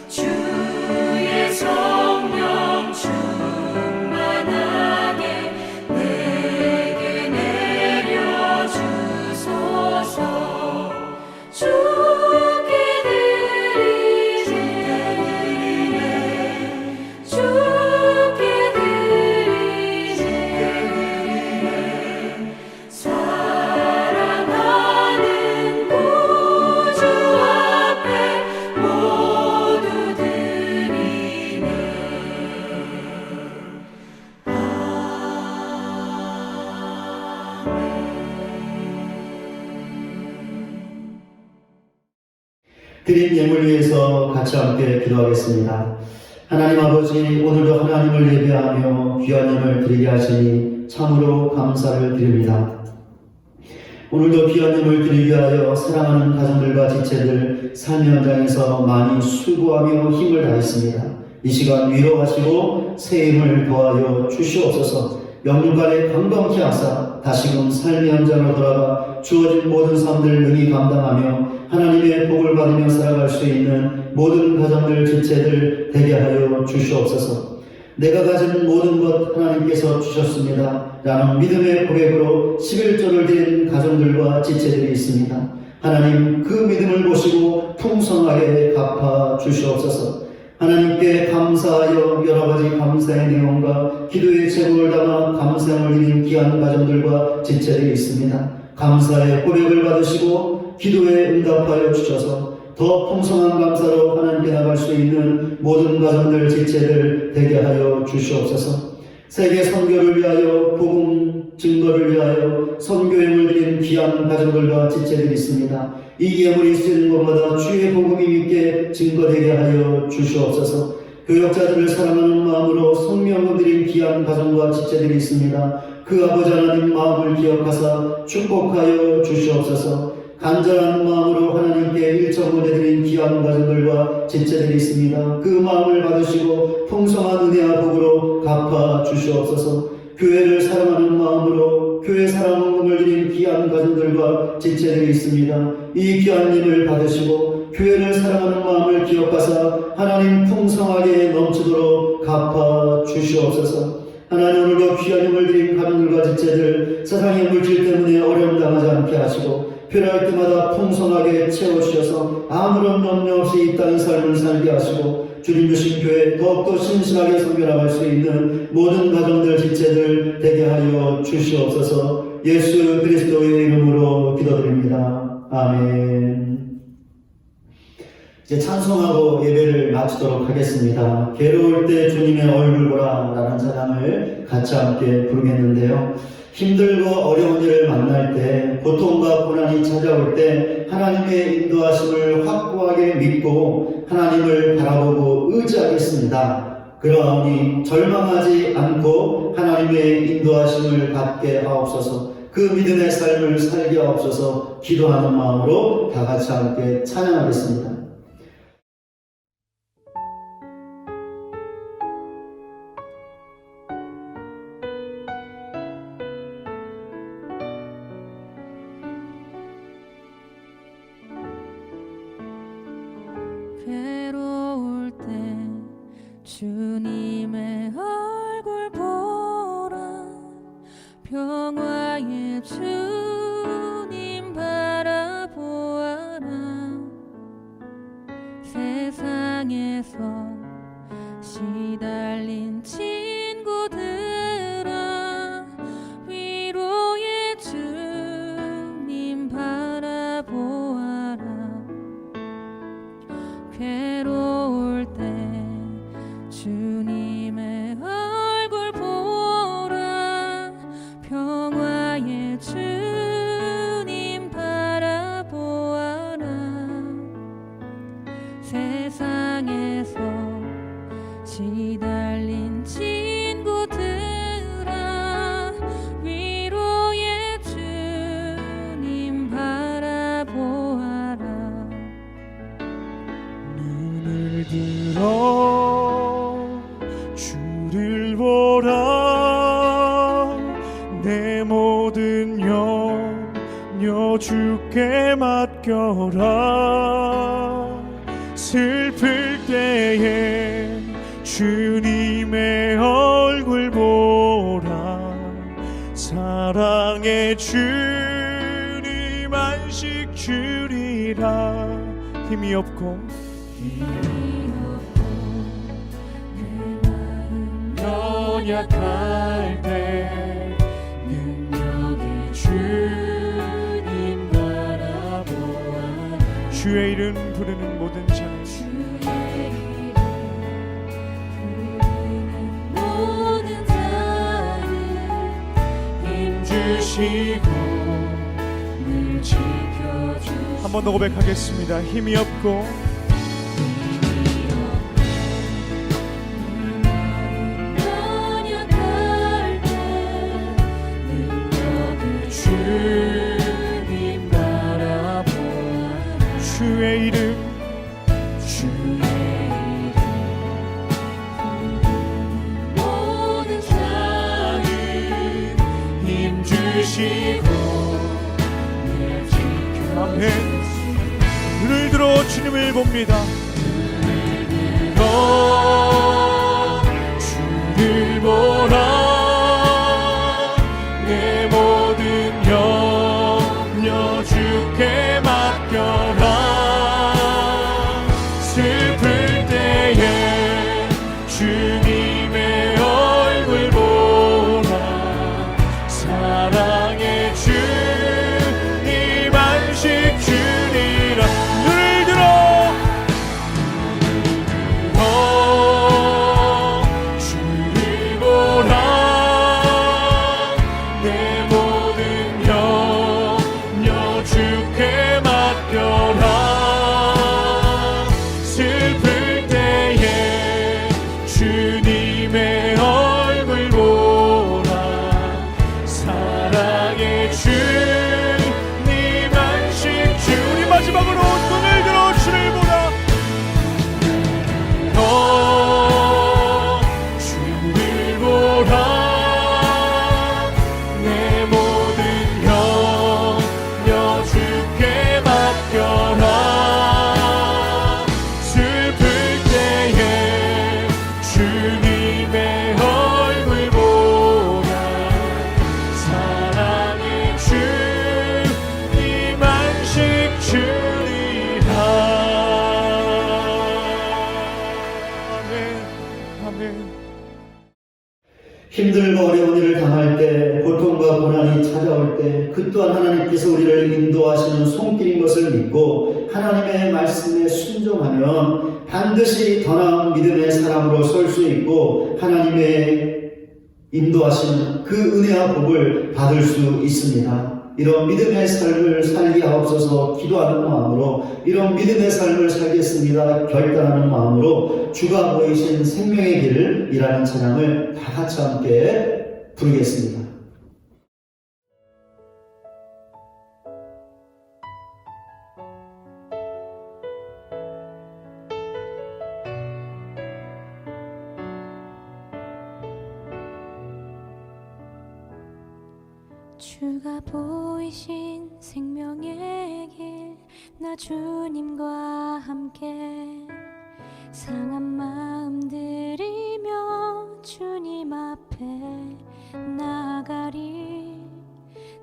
주의 성령 충만하게 내게 내려주소서. 주께 드리네. 주께 드리네. 사랑하는 구주 앞에 모두 드리네. 드린 예물 위해서 같이 함께 기도하겠습니다. 하나님 아버지, 오늘도 하나님을 예배하며 귀한 예물 드리게 하시니 참으로 감사를 드립니다. 오늘도 귀한 예물 드리게 하여 사랑하는 가정들과 지체들 삶의 현장에서 많이 수고하며 힘을 다했습니다. 이 시간 위로하시고 새 힘을 더하여 주시옵소서. 영육간에 건강케 하사 다시금 삶의 현장으로 돌아가 주어진 모든 삶들을 능히 감당하며 하나님의 복을 받으며 살아갈 수 있는 모든 가정들 지체들 되게 하여 주시옵소서. 내가 가진 모든 것 하나님께서 주셨습니다 라는 믿음의 고백으로 11조를 드린 가정들과 지체들이 있습니다. 하나님, 그 믿음을 보시고 풍성하게 갚아 주시옵소서. 하나님께 감사하여 여러 가지 감사의 내용과 기도의 제목을 담아 감사함을 드린 귀한 가정들과 지체들이 있습니다. 감사의 고백을 받으시고 기도에 응답하여 주셔서 더 풍성한 감사로 하나님께 나갈 수 있는 모든 가정들 지체들 되게 하여 주시옵소서. 세계 선교를 위하여 복음 증거를 위하여 선교행을 드린 귀한 가정들과 지체들이 있습니다. 이 예물이 쓰는 곳마다 주의 복음이 믿게 증거되게 하여 주시옵소서. 교역자들을 사랑하는 마음으로 성명을 드린 귀한 가정과 지체들이 있습니다. 그 아버지 하나님 마음을 기억하사 축복하여 주시옵소서. 간절한 마음으로 하나님께 일정을 드린 귀한 가정들과 지체들이 있습니다. 그 마음을 받으시고 풍성한 은혜와 복으로 갚아 주시옵소서. 교회를 사랑하는 마음으로 교회 사랑을 드린 귀한 가정들과 지체들이 있습니다. 이 귀한 힘을 받으시고 교회를 사랑하는 마음을 기억하사 하나님 풍성하게 넘치도록 갚아 주시옵소서. 하나님, 오늘도 귀한 힘을 드린 가정들과 지체들 세상의 물질 때문에 어려움 당하지 않게 하시고 필요할 때마다 풍성하게 채워주셔서 아무런 염려 없이 이 땅의 삶을 살게 하시고 주님 주신 교회 더욱더 신실하게 섬겨나갈 수 있는 모든 가정들 지체들 되게 하여 주시옵소서. 예수 그리스도의 이름으로 기도드립니다. 아멘. 이제 찬송하고 예배를 마치도록 하겠습니다. 괴로울 때 주님의 얼굴 보라 라는 찬양을 같이 함께 부르겠는데요. 힘들고 어려운 일을 만날 때, 고통과 고난이 찾아올 때 하나님의 인도하심을 확고하게 믿고 하나님을 바라보고 의지하겠습니다. 그러하니 절망하지 않고 하나님의 인도하심을 받게 하옵소서. 그 믿음의 삶을 살게 하옵소서. 기도하는 마음으로 다 같이 함께 찬양하겠습니다. 괴로울 때 주님의 얼굴 보라 평화의 주님 바라보아라 세상에서 시달린 친구들아 위로의 주님 바라보아라 괴로울 때 주님의 얼굴 보라 평화의 주님 바라보아라 세상에서 시달린 친구들아 위로의 주님 바라보아라 눈을 들어 주를 보라 내 모든 염려 주께 맡겨라 슬플 때에 주님의 얼굴 보라 사랑의 주님 안식 주리라 힘이 없고 연약할 때 능력의 주님 바라보아 주의 이름 부르는 모든 자는 힘 주시고 늘 지켜주시고 한 번 더 고백하겠습니다. 힘이 없고 주님 바라보아 주의 이름 모든 자는 힘 주시고 늘 지켜 아멘 눈을 들어 주님을 봅니다 눈을 들어 주를 보라 내 모든 염려 주께 맡겨라 슬플 때에 주님의 얼굴 보라 사랑의 주님 안식 주리라 눈을 들어 힘들고 어려운 일을 당할 때, 고통과 고난이 찾아올 때, 그 또한 하나님께서 우리를 인도하시는 손길인 것을 믿고 하나님의 말씀에 순종하면 반드시 더 나은 믿음의 사람으로 설 수 있고 하나님의 인도하시는 그 은혜와 복을 받을 수 있습니다. 이런 믿음의 삶을 살게 하옵소서 기도하는 마음으로, 이런 믿음의 삶을 살겠습니다 결단하는 마음으로 주가 보이신 생명의 길이라는 찬양을 다 같이 함께 부르겠습니다. 주가 보이신 생명의 길, 나 주님과 함께 상한 마음 들이며 주님 앞에 나아가리.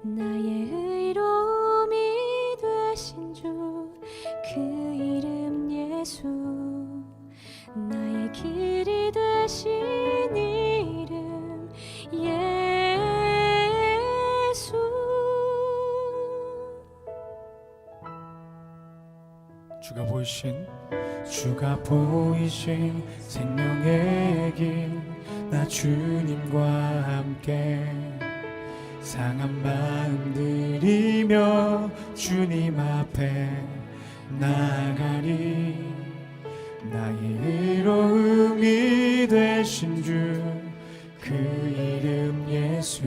나의 의로움이 되신 주, 그 이름 예수, 나의 길이 되신 이름 예수. 주가 보이신 생명의 길, 나 주님과 함께 상한 마음 들이며 주님 앞에 나아가리. 나의 의로움이 되신 주, 그 이름 예수,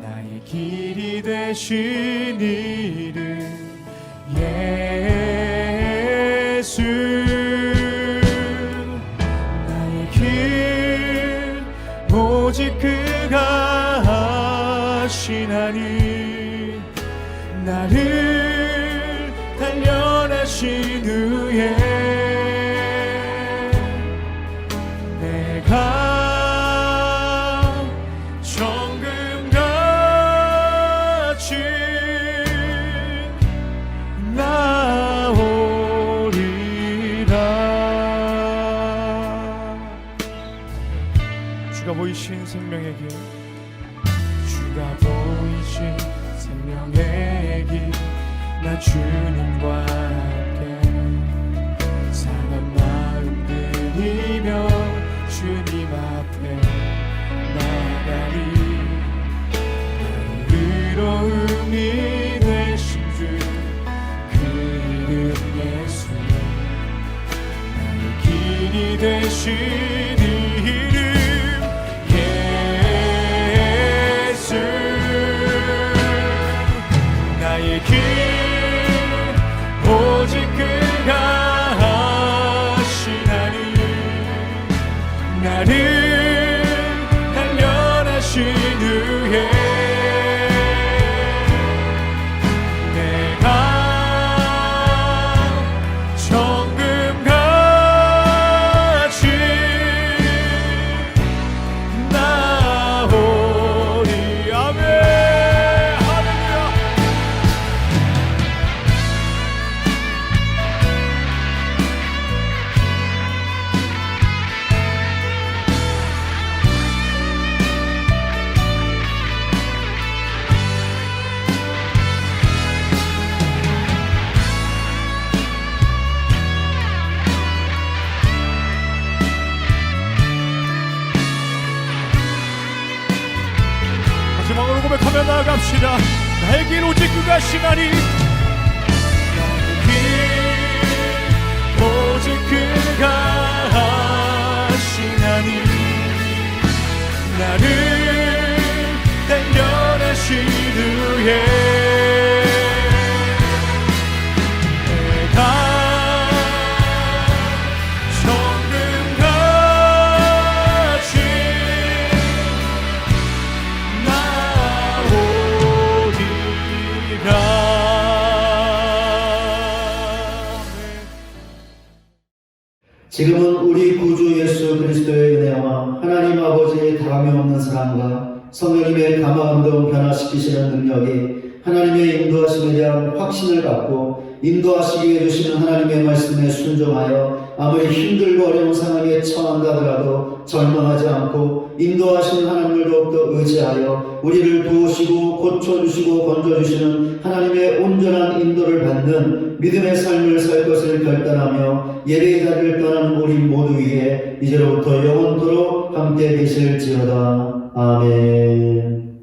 나의 길이 되신 이름 예수. 나의 길 오직 그가 하시나니, 나를 단련하신 후에 내가 정금같이 주가 보이신 생명의 길, 주가 보이신 생명의 길, 나 주님과 함께 상한 마음 들이며 주님 앞에 나가리. 나의 의로움이 되신 주, 그 이름 예수, 나의 길이 되신 나의 길 오직 그가 하시나니, 나를 단련하신 후에 내가 정금같이 나오리. 아멘. 마지막으로 고백하며 나아갑시다. 나의 길 오직 그가 하시나니, 나의 길 오직 그가 하시나니, 나를 단련하신 후에 내가 정금같이 지금은 우리 구주 예수 그리스도의 은혜와 하나님 아버지의 다함이 없는 사랑과 성령님의 감화감동 변화시키시는 능력이 하나님의 인도하심에 대한 확신을 갖고 인도하시게 해주시는 하나님의 말씀에 순종하여 아무리 힘들고 어려운 상황에 처한다 하더라도 절망하지 않고 인도하신 하나님을 더욱더 의지하여 우리를 도우시고 고쳐주시고 건져주시는 하나님의 온전한 인도를 받는 믿음의 삶을 살 것을 결단하며 예배의 자리를 떠나는 우리 모두 위에 이제로부터 영원토록 함께 계실지어다. 아멘.